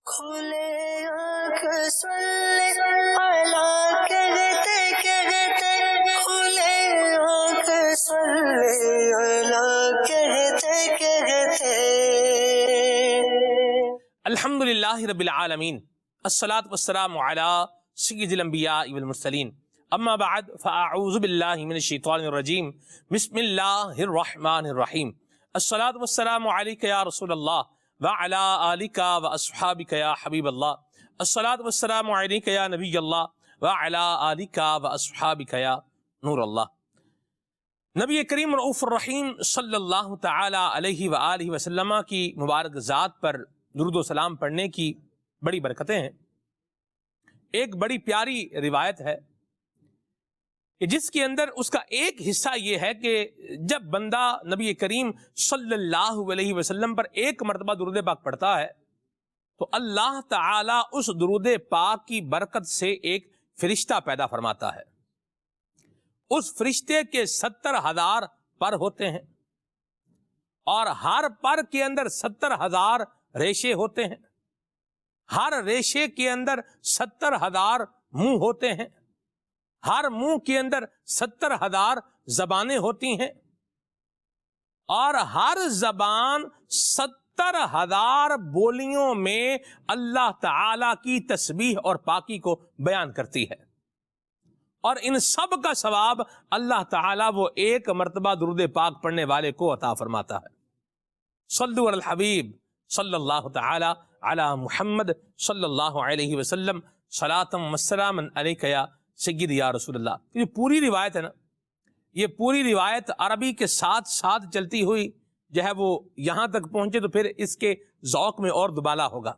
کھلے آنکھ صلی اللہ کہتے کہتے کھلے آنکھ صلی اللہ کہتے کہتے الحمدللہ رب العالمین الصلاۃ والسلام علی سید الانبیاء والمرسلین اما بعد فاعوذ باللہ من الشیطان الرجیم بسم اللہ الرحمن الرحیم الصلاۃ والسلام علیک یا رسول اللہ وعلی آلک واصحابک یا حبیب اللہ الصلاۃ والسلام علیک یا نبی اللہ وعلی آلک واصحابک یا نور اللہ۔ نبی کریم رؤوف الرحیم صلی اللہ تعالی علیہ وآلہ وسلم کی مبارک ذات پر درود و سلام پڑھنے کی بڑی برکتیں ہیں۔ ایک بڑی پیاری روایت ہے کہ جس کے اندر اس کا ایک حصہ یہ ہے کہ جب بندہ نبی کریم صلی اللہ علیہ وسلم پر ایک مرتبہ درود پاک پڑھتا ہے تو اللہ تعالی اس درود پاک کی برکت سے ایک فرشتہ پیدا فرماتا ہے۔ اس فرشتے کے 70,000 پر ہوتے ہیں اور ہر پر کے اندر 70,000 ریشے ہوتے ہیں، ہر ریشے کے اندر 70,000 منہ ہوتے ہیں، ہر منہ کے اندر 70,000 زبانیں ہوتی ہیں اور ہر زبان 70,000 بولیوں میں اللہ تعالی کی تسبیح اور پاکی کو بیان کرتی ہے، اور ان سب کا ثواب اللہ تعالی وہ ایک مرتبہ درود پاک پڑھنے والے کو عطا فرماتا ہے۔ صلو علی الحبیب صلی اللہ تعالی علی محمد صلی اللہ علیہ وسلم صلاۃ و سلام علیک یا سید یا رسول اللہ۔ یہ پوری روایت ہے نا، یہ پوری روایت عربی کے ساتھ ساتھ چلتی ہوئی جو ہے وہ یہاں تک پہنچے تو پھر اس کے ذوق میں اور دوبالا ہوگا،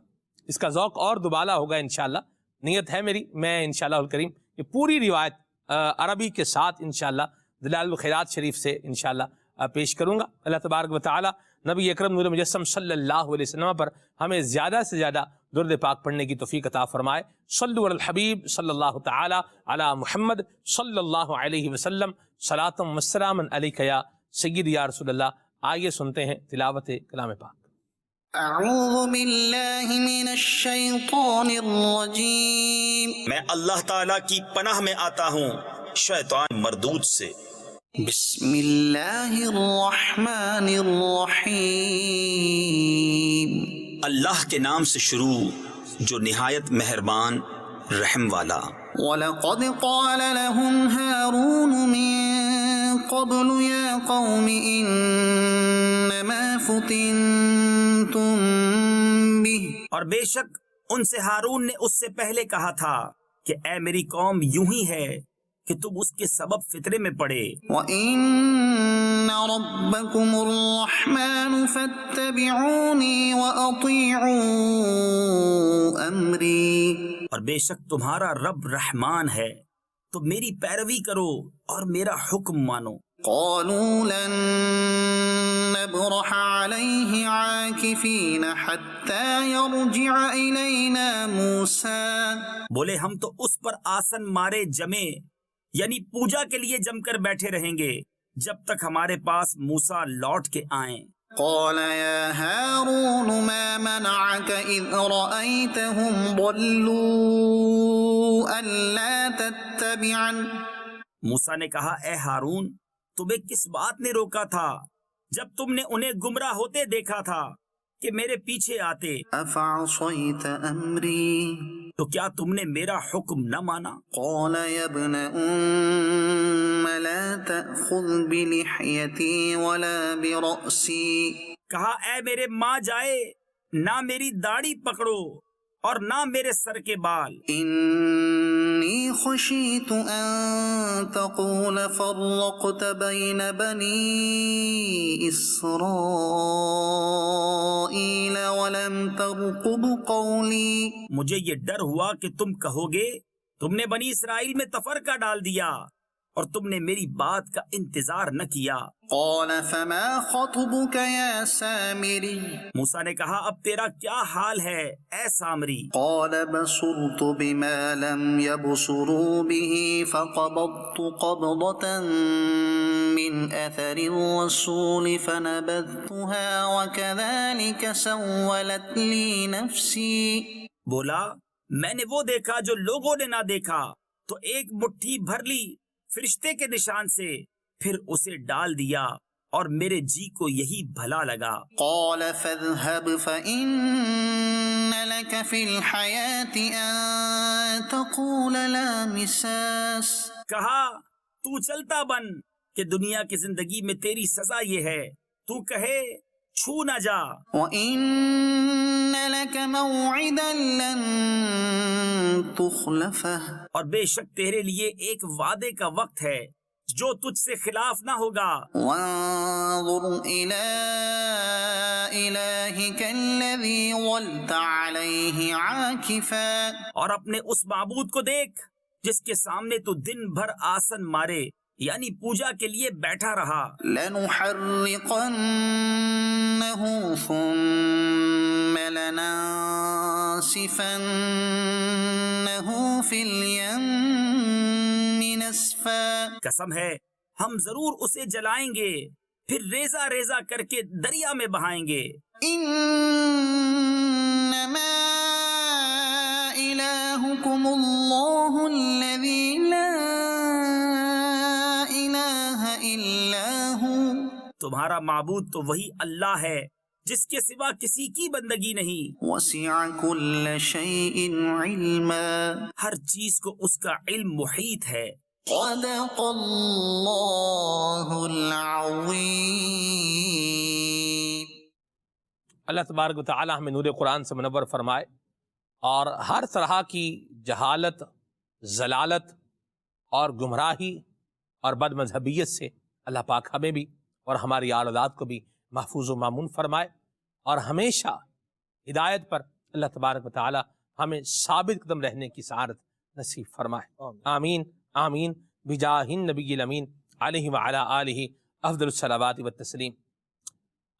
اس کا ذوق اور دوبالا ہوگا انشاءاللہ۔ نیت ہے میری، میں انشاءاللہ الکریم یہ پوری روایت عربی کے ساتھ انشاءاللہ دلائل الخیرات شریف سے انشاءاللہ پیش کروں گا۔ اللہ تبارک و تعالی نبی اکرم نور مجسم صلی اللہ علیہ وسلم پر ہمیں زیادہ سے زیادہ درود پاک پڑھنے کی توفیق عطا فرمائے۔ صلو علی الحبیب صلی اللہ تعالی علی محمد صلی اللہ علیہ وسلم صلاۃ و سلام علیک یا سید یا رسول اللہ۔ آئیے سنتے ہیں تلاوت کلام پاک۔ اعوذ باللہ من الشیطان الرجیم، میں اللہ تعالیٰ کی پناہ میں آتا ہوں شیطان مردود سے۔ بسم اللہ الرحمن الرحیم، اللہ کے نام سے شروع جو نہایت مہربان رحم والا۔ وَلَقَدْ قَالَ لَهُمْ هَارُونُ مِن قَبْلُ يَا قَوْمِ إِنَّمَا فُتِنْتُمْ بِهِ، اور بے شک ان سے ہارون نے اس سے پہلے کہا تھا کہ اے میری قوم یوں ہی ہے کہ تم اس کے سبب فتنے میں پڑے۔ وَإِنَّ رَبَّكُمُ الرَّحْمَنُ فَاتَّبِعُونِي وَأَطِيعُوا أَمْرِي، اور بے شک تمہارا رب رحمان ہے تو میری پیروی کرو اور میرا حکم مانو۔ قَالُوا لَن نَّبْرَحَ عَلَيْهِ عَاكِفِينَ حَتَّى يَرْجِعَ إِلَيْنَا مُوسَىٰ، بولے ہم تو اس پر آسن مارے جمے یعنی پوجا کے لیے جم کر بیٹھے رہیں گے جب تک ہمارے پاس موسیٰ لوٹ کے آئیں۔ قال يا هارون ما منعك إذ رأيتهم ضلوا ألا تتبعن، موسیٰ نے کہا اے ہارون تمہیں کس بات نے روکا تھا جب تم نے انہیں گمراہ ہوتے دیکھا تھا کہ میرے پیچھے آتے؟ أفعصيت أمري، تو کیا تم نے میرا حکم نہ مانا؟ قال يا ابن لا تأخذ بلحيتي ولا برأسي، کہا اے میرے ماں جائے نہ میری داڑھی پکڑو اور نہ میرے سر کے بال، إني خشيت أن تقول فرقت بين بني إسرائيل ولم ترقب قولي، مجھے یہ ڈر ہوا کہ تم کہو گے تم نے بنی اسرائیل میں تفرقہ ڈال دیا اور تم نے میری بات کا انتظار نہ کیا۔ قال فما خطبك يا سامري، موسیٰ نے کہا اب تیرا کیا حال ہے اے سامری؟ قال بصرت بما لم يبصروا به فقبضت قبضة من من أثر الرسول فنبذتها وكذلك سولت لي نفسي. بولا میں نے وہ دیکھا جو لوگوں نے نہ دیکھا تو ایک مٹھی بھر لی فرشتے کے نشان سے، پھر اسے ڈال دیا اور میرے جی کو یہی بھلا لگا۔ قال فاذهب فإن لك في الحياة أن تقول لا مساس. کہا تو چلتا بن کہ دنیا کی زندگی میں تیری سزا یہ ہے، تو کہے چھو نہ جا۔ وإن لك موعدا لن تخلفه. اور بے شک تیرے لیے ایک وعدے کا وقت ہے جو تجھ سے خلاف نہ ہوگا۔ وانظر إلى إلهك الذي ظلت عليه عاكفا. اور اپنے اس معبود کو دیکھ جس کے سامنے تو دن بھر آسن مارے یعنی پوجا کے لیے بیٹھا رہا۔ لنحرقنه ثم لننسفنه في اليم نسفا. قسم ہے ہم ضرور اسے جلائیں گے، پھر ریزہ ریزہ کر کے دریا میں بہائیں گے۔ انما الہکم اللہ الذی لا الہ الا ہو. تمہارا معبود تو وہی اللہ ہے جس کے سوا کسی کی بندگی نہیں۔ وسع کل شیء علما. ہر چیز کو اس کا علم محیط ہے۔ صدق اللہ العظیم. اللہ تبارک و تعالی ہمیں نور قرآن سے منور فرمائے اور ہر طرح کی جہالت، ضلالت اور گمراہی اور بد مذہبیت سے اللہ پاک ہمیں بھی اور ہماری اولاد کو بھی محفوظ و مامون فرمائے، اور ہمیشہ ہدایت پر اللہ تبارک و تعالی ہمیں ثابت قدم رہنے کی سعادت نصیب فرمائے۔ آمین آمین بجاہ النبی الامین علیہ وعلی آلہ افضل الصلوات والتسلیم۔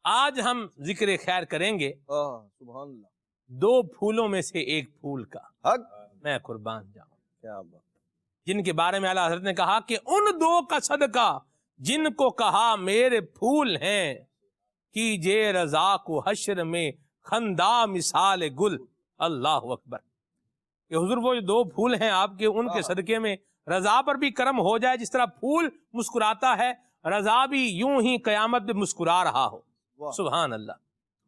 آج ہم ذکر خیر کریں گے سبحان اللہ، دو پھولوں میں سے ایک پھول کا، حق میں قربان جاؤں، کیا بات، جن کے بارے میں اعلیٰ حضرت نے کہا کہ ان دو کا صدقہ جن کو کہا میرے پھول ہیں، کیجے رضا کو حشر میں خندا مثال گل۔ اللہ اکبر، کہ حضور وہ جو دو پھول ہیں آپ کے، ان کے صدقے میں رضا پر بھی کرم ہو جائے، جس طرح پھول مسکراتا ہے رضا بھی یوں ہی قیامت میں مسکرا رہا ہو۔ سبحان اللہ۔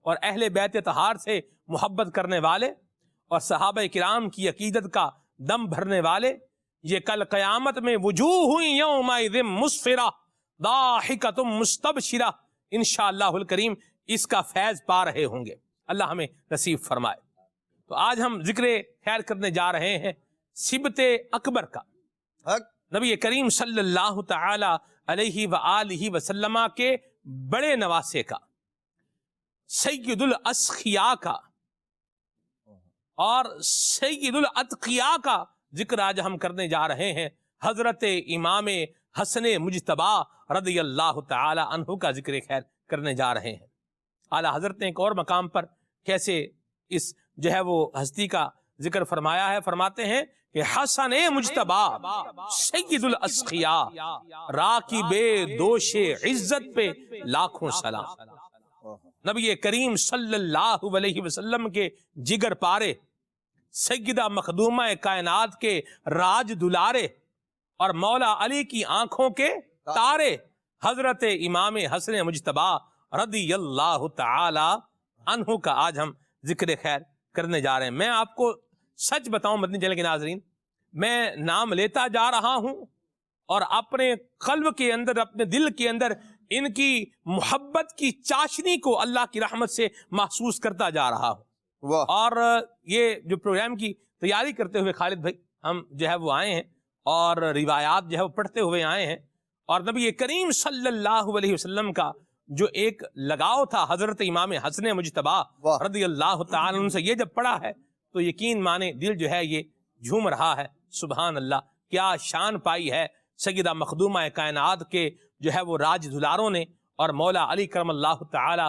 اور اہل بیت طہار سے محبت کرنے والے اور صحابہ کرام کی عقیدت کا دم بھرنے والے، یہ کل قیامت میں وجوہ یومئذ مسفرہ ضاحکۃ مستبشرہ انشاءاللہ الکریم اس کا فیض پا رہے ہوں گے۔ اللہ ہمیں نصیب فرمائے۔ تو آج ہم ذکر خیر کرنے جا رہے ہیں سبت اکبر کا، حق نبی کریم صلی اللہ تعالی علیہ وآلہ وسلم کے بڑے نواسے کا، سید الاسخیاء کا اور سید الاتقیاء کا ذکر آج ہم کرنے جا رہے ہیں۔ حضرت امام حسن مجتبی رضی اللہ تعالی عنہ کا ذکر خیر کرنے جا رہے ہیں۔ اعلیٰ حضرت نے ایک اور مقام پر کیسے اس جو ہے وہ ہستی کا ذکر فرمایا ہے، فرماتے ہیں کہ حسن مجتبی سید الاسخیاء راکب دوش عزت پہ لاکھوں سلام۔ نبی کریم صلی اللہ علیہ وسلم کے جگر پارے، سیدہ مخدومہ کائنات کے راج دلارے اور مولا علی کی آنکھوں کے تارے، حضرت امام حسن مجتبی رضی اللہ تعالی عنہ کا آج ہم ذکر خیر کرنے جا رہے ہیں۔ میں آپ کو سچ بتاؤں مدنی چینل کے ناظرین، میں نام لیتا جا رہا ہوں اور اپنے قلب کے اندر، اپنے دل کے اندر ان کی محبت کی چاشنی کو اللہ کی رحمت سے محسوس کرتا جا رہا ہوں۔ واہ، اور یہ جو پروگرام کی تیاری کرتے ہوئے خالد بھائی ہم جو ہے وہ آئے ہیں اور روایات جو ہے وہ پڑھتے ہوئے آئے ہیں، اور نبی کریم صلی اللہ علیہ وسلم کا جو ایک لگاؤ تھا حضرت امام حسن مجتبی رضی اللہ تعالی عنہ سے، یہ جب پڑھا ہے تو یقین مانے دل جو ہے یہ جھوم رہا ہے۔ سبحان اللہ، کیا شان پائی ہے سیدہ مخدومہ کائنات کے جو ہے وہ راج دلاروں نے اور مولا علی کرم اللہ تعالی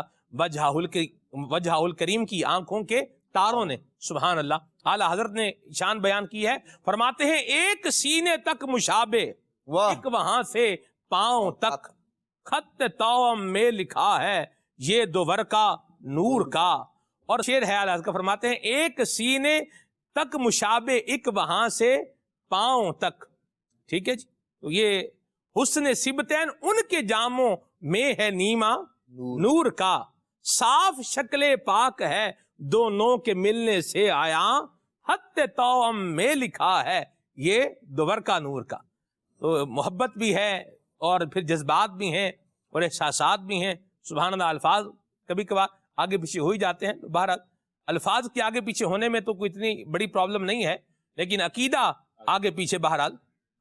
وجہ الکریم کی آنکھوں کے تاروں نے۔ سبحان اللہ، اعلیٰ حضرت نے شان بیان کی ہے، فرماتے ہیں ایک سینے تک مشابہ، واہ، ایک وہاں سے پاؤں تک خط توام میں لکھا ہے یہ دوور کا نور کا. اور شعر ہے اعلیٰ حضرت فرماتے ہیں ایک سینے تک مشابہ ایک وہاں سے پاؤں تک. ٹھیک ہے جی. تو یہ حسن سبتین ان کے جاموں میں ہے نیما نور کا. صاف شکل پاک ہے دونوں کے ملنے سے آیا خط توام میں لکھا ہے یہ دوور کا نور کا. تو محبت بھی ہے اور پھر جذبات بھی ہیں اور احساسات بھی ہیں. سبحان اللہ. الفاظ کبھی کبھار آگے پیچھے ہو ہی جاتے ہیں. بہرحال الفاظ کے آگے پیچھے ہونے میں تو کوئی اتنی بڑی پرابلم نہیں ہے, لیکن عقیدہ آگے پیچھے بہرحال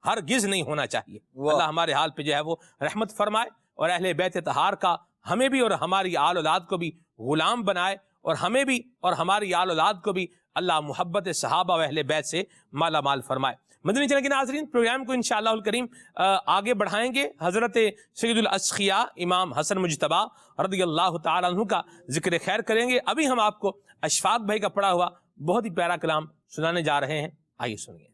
ہرگز نہیں ہونا چاہیے. اللہ ہمارے حال پہ جو ہے وہ رحمت فرمائے اور اہل بیت طہار کا ہمیں بھی اور ہماری آل اولاد کو بھی غلام بنائے, اور ہمیں بھی اور ہماری آل اولاد کو بھی اللہ محبت صحابہ و اہل بیت سے مالا مال فرمائے. مدنی چینل کے ناظرین, پروگرام کو انشاءاللہ الکریم آگے بڑھائیں گے. حضرت سید الاسخیاء امام حسن مجتبیٰ رضی اللہ تعالیٰ عنہ کا ذکر خیر کریں گے. ابھی ہم آپ کو اشفاق بھائی کا پڑھا ہوا بہت ہی پیارا کلام سنانے جا رہے ہیں. آئیے سنیے.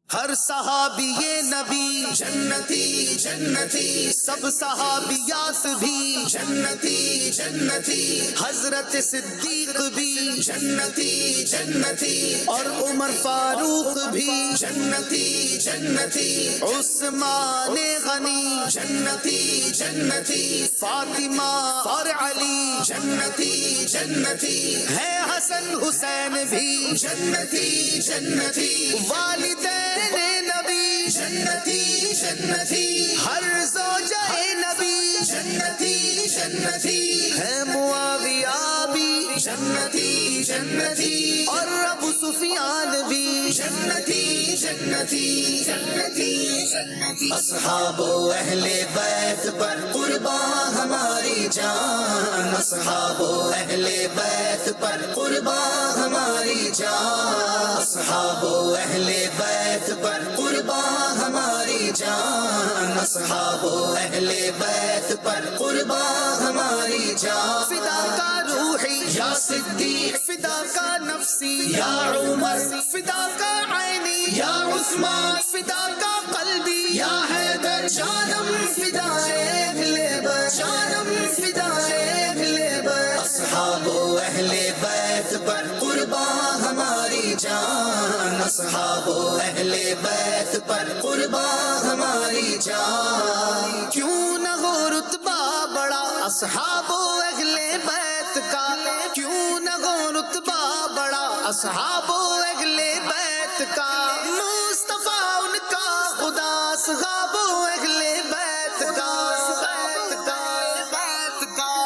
ہر صحابی نبی جنتی جنتی, سب صحابیات بھی جنتی جنتی, حضرت صدیق بھی جنتی جنتی, اور عمر فاروق بھی جنتی جنتی, عثمان غنی جنتی جنتی, فاطمہ اور علی جنتی جنتی, ہے حسن حسین بھی جنتی جنتی, والدین نبی جنتی جنتی, ہر زوجہ نبی جنتی جنتی, ہے معاویہ بھی جنتی جنتی, اور ابو سفیان بھی جنتی جنتی جنتی جنتی. اصحاب و اہل بیت پر قربان ہماری جان, اصحاب و اہل بیت پر قربان ہماری جان, اصحاب و اہل بیت پر قربان ہماری جان, اصحاب و اہل بیت پر قربان ہماری جان. فدا کا روحی یا صدیق, فدا کا نفسی یا عمر, فدا کا عینی یا عثمان, فدا کا قلبی یا حیدر, جانم فدا اہل بیت, جانم فدا اہل بیت. اصحاب و اہل بیت پر قربان ہماری جان, اصحاب و اہل بیت پر قربان ہماری جان. کیوں نہ ہو رتبہ بڑا اصحاب و اہل بیت کا, کیوں نہ ہو رتبہ بڑا اصحاب و اہل بیت کا, مصطفیٰ ان کا خدا اصحاب و اہل بیت کا,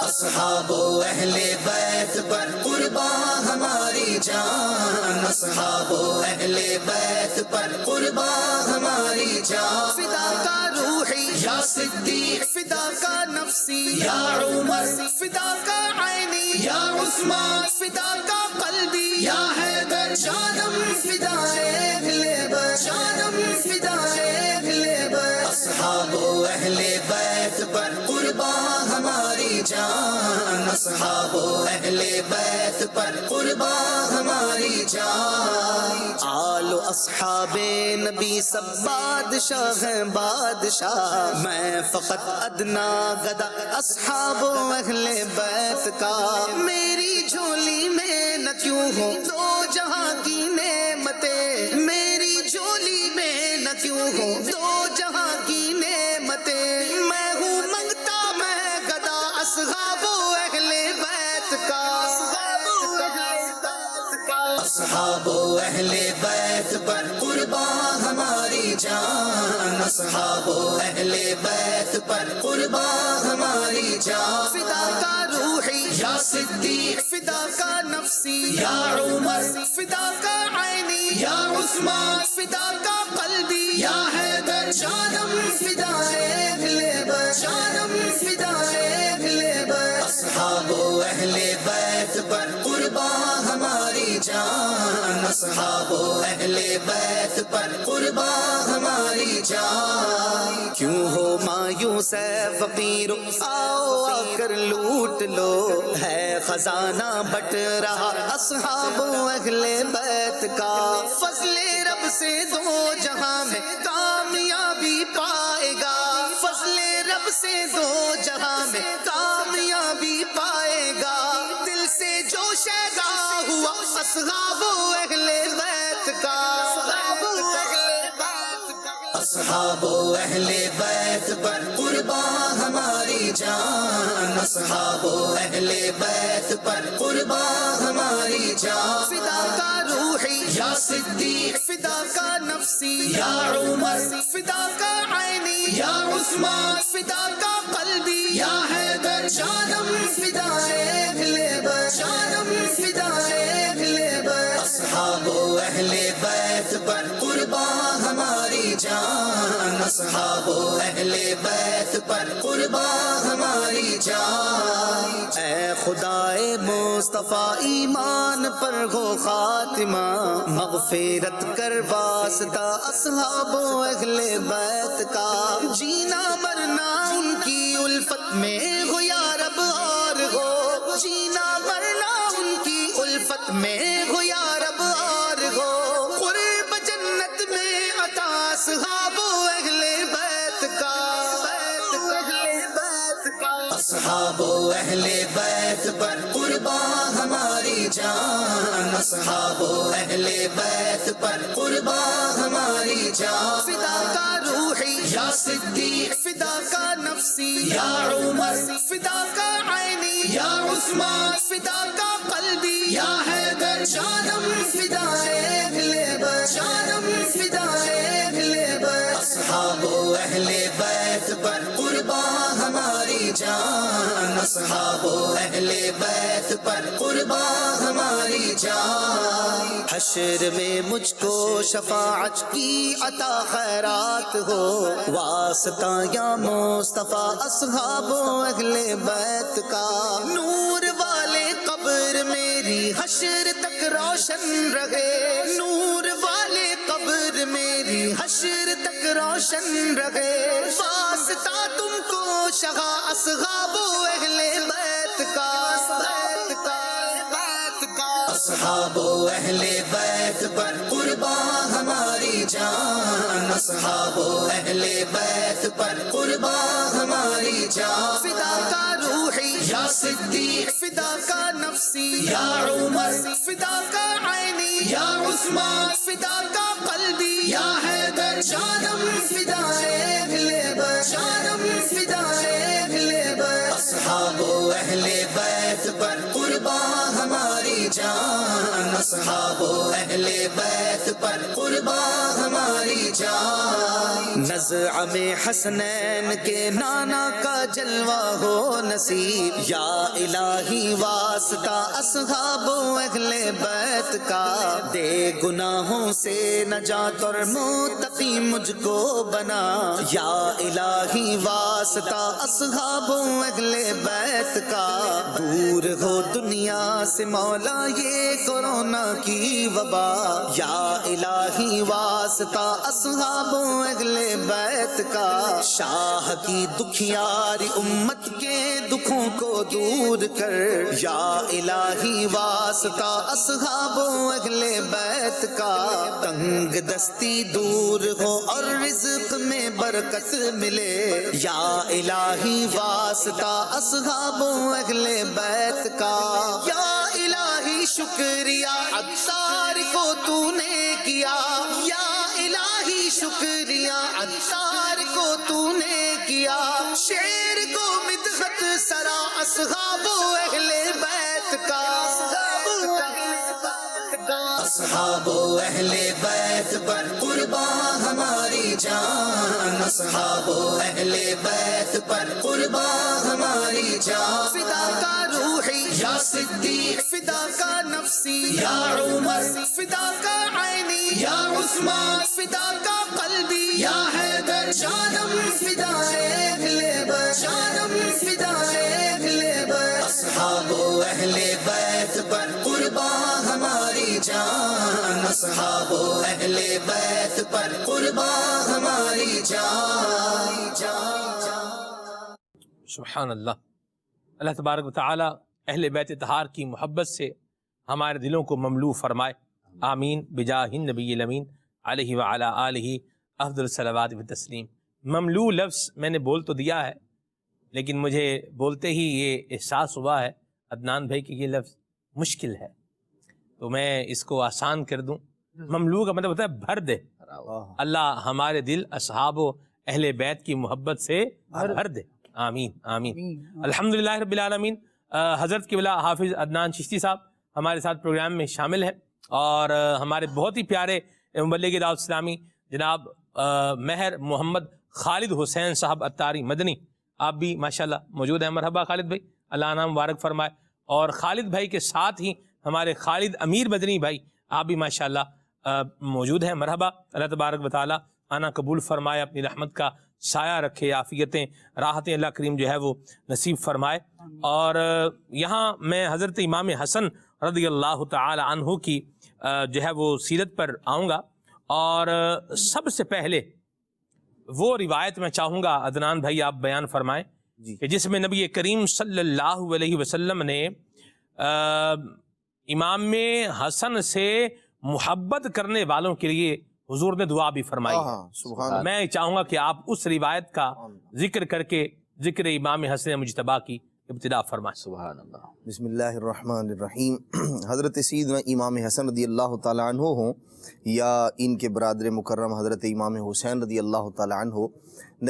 اصحاب و اہل بیت پر قربان ہماری جان, اصحاب و اہل بیت پر قربان ہماری جان. فدا کا روحی یا صدیق, فدا کا نفسی یا عمر, فدا کا عینی یا عثمان, فدا کا قلبی یا حیدر, جانم فدا اہل بیت, جانم فدا اہل بیت. اصحاب و اہل بیت پر قربان ہماری جان, اصحاب و اہل بیت پر قربان ہماری جان. آل و اصحاب نبی سب بادشاہ ہیں بادشاہ, میں فقط ادنا گدا اصحاب و اہل بیت کا. میری جھولی میں نہ کیوں ہو دو جہاں کی نعمتیں, میری جھولی میں نہ کیوں ہو دو جہاں کی نعمتیں, میں ہوں منگتا میں گدا اصحاب و اہل بیت کا, اصحاب و اہل بیت پر قربان ہماری جان, اصحاب و اہل بیت پر قربان ہماری جان. فدا کا روحی یا صدیق, فدا کا نفسی یا عمر, فدا کا عینی یا عثمان, فدا کا قلبی یا حیدر, جانم فدا اہل بیت, جانم فدا اہل بیت. اصحاب و اہل بیت پر قربان ہماری جان, اصحاب و اہل بیت پر قربان ہماری جان. کیوں ہو مایوس ہے فقیر, آؤ آ کر لوٹ لو, ہے خزانہ بٹ رہا اصحاب و اہل بیت کا. فضل رب سے دو جہاں میں کامیابی پائے گا, فضل رب سے سے دو جہاں میں کامیابی پائے گا، دل سے جو شیدا ہوا اصحاب و اہل بیت کا، اصحاب و اہل بیت پر قربان ہماری جان، اصحاب و اہل بیت پر قربان ہماری جان، فدا کا روحی یا صدیق، فدا کا نفسی یا عمر، فدا کا عینی یا عثمان، فدا کا قلبی یا حیدر، جانم فدائے اہل بیت، جانم فدائے اہل بیت، اصحاب و اہل بیت پر قربان ہماری جان، اصحاب و اہل بیت پر قربان ہماری جان، اے خدائے مصطفیٰ ایمان پر ہو خاتمہ، مغفرت کر واسطہ اصحاب و اہل بیت کا، جینا مرنا ان کی الفت میں ہو یا رب اور ہو، جینا مرنا ان کی الفت میں ہو یا رب اور ہو، قرب جنت میں عطا اصحاب و اہل بیت کا، اصحاب و اہل بیت پر قربان ہماری جان، اصحاب و اہل بیت پر قربان ہماری جان، فدا کا روحی یا صدیق، فدا کا نفسی یا عمر، فدا کا عینی یا عثمان، فدا کا قلبی یا حیدر، جانم فدائے اہل بیت، جانم فدائے اہل بیت، اصحاب و اہل بیت پر قربان ہماری جان، اصحاب و اہل بیت پر قربان ہماری جان، حشر میں مجھ کو شفاعت کی عطا خیرات ہو، واسطہ یا مصطفیٰ اصحاب و اہل بیت کا، نور والے قبر میری حشر تک روشن رہے، نور والے قبر میری حشر تک روشن رہے، واسطہ تم کو شہا اصحاب و اہل بیت کا، اصحاب و اہل بیت پر قربان ہماری جان، اصحاب و اہل بیت پر قربان ہماری جان، فدا کا روحی یا صدیق، فدا کا نفسی یا عمر، فدا کا عینی یا عثمان، فدا کا قلبی یا حیدر، جانم فدائے اہل بیت، جانم فدائے اہل بیت، اصحاب و اہل بیت پر قربان ہماری جان، اصحاب و اہل بیت پر قربان ہماری جان، نزع میں حسنین کے نانا کا جلوہ ہو نصیب، یا الہی واسطہ اصحاب و اہل بیت کا، دے گناہوں سے نجات اور متقی مجھ کو بنا، یا الہی واسطہ اصحاب و اہل بیت کا، دور ہو دنیا سے مولا یہ کورونا کی وبا، یا الہی واسطہ اصحاب و اہل بیت کا، شاہ کی دکھیاری امت کے دکھوں کو دور کر، یا الہی واسطہ اصحاب و اہل بیت کا، تنگ دستی دور ہو اور رزق میں برکت ملے، یا الہی واسطہ اصحاب و اہل بیت کا، یا الہی شکریہ عطار کو تو نے کیا، یا الہی شکریہ عطار کو تو نے کیا، شعر کو مدحت سرا اصحاب و اہل بیت کا، اصحاب و اہل بیت پر قربان ہماری جان، اصحاب و اہل بیت پر قربان ہماری جان، فدا کا روحی یا صدیق، فدا کا نفسی یا عمر، فدا کا عینی یا عثمان، فدا کا قلبی یا حیدر، جانم فدائے اہل بیت، جانم فدائے اہل بیت، اصحاب و اہل بیت پر قربان ہماری جان، اصحاب و اہل بیت پر قربان ہماری جان، سبحان اللہ۔ اللہ تبارک و تعالی اہل بیت طہار کی محبت سے ہمارے دلوں کو مملو فرمائے، آمین بجاہ النبی الامین علیہ وعلی آلہ افضل الصلوات والتسلیم۔ مملو لفظ میں نے بول تو دیا ہے، لیکن مجھے بولتے ہی یہ احساس ہوا ہے عدنان بھائی کہ یہ لفظ مشکل ہے، تو میں اس کو آسان کر دوں۔ مملوک کا مطلب ہوتا ہے بھر دے۔ اللہ ہمارے دل اصحاب و اہل بیت کی محبت سے بھر دے، آمین آمین۔ الحمدللہ رب العالمین۔ حضرت قبلہ حافظ عدنان چشتی صاحب ہمارے ساتھ پروگرام میں شامل ہیں، اور ہمارے بہت ہی پیارے مبلغ دعوت اسلامی جناب مہر محمد خالد حسین صاحب عطاری مدنی، آپ بھی ماشاءاللہ موجود ہیں۔ مرحبا خالد بھائی، اللہ عنہ مبارک فرمائے۔ اور خالد بھائی کے ساتھ ہی ہمارے خالد امیر مدنی بھائی، آپ بھی ماشاءاللہ موجود ہیں۔ مرحبا، اللہ تبارک و تعالیٰ آنا قبول فرمائے، اپنی رحمت کا سایہ رکھے، عافیتیں راحتیں اللہ کریم جو ہے وہ نصیب فرمائے۔ اور یہاں میں حضرت امام حسن رضی اللہ تعالی عنہ کی جو ہے وہ سیرت پر آؤں گا، اور سب سے پہلے وہ روایت میں چاہوں گا عدنان بھائی آپ بیان فرمائیں کہ جس میں نبی کریم صلی اللہ علیہ وسلم نے امام حسن سے محبت کرنے والوں کے لیے حضور نے دعا بھی فرمائی ہے۔ میں چاہوں گا کہ آپ اس روایت کا ذکر کر کے ذکر امام حسن مجتبیٰ کی ابتدا فرمائیں۔ سبحان اللہ۔ بسم اللہ الرحمن الرحیم۔ حضرت سیدنا امام حسن رضی اللہ تعالیٰ عنہ ہوں یا ان کے برادر مکرم حضرت امام حسین رضی اللہ تعالیٰ عنہ،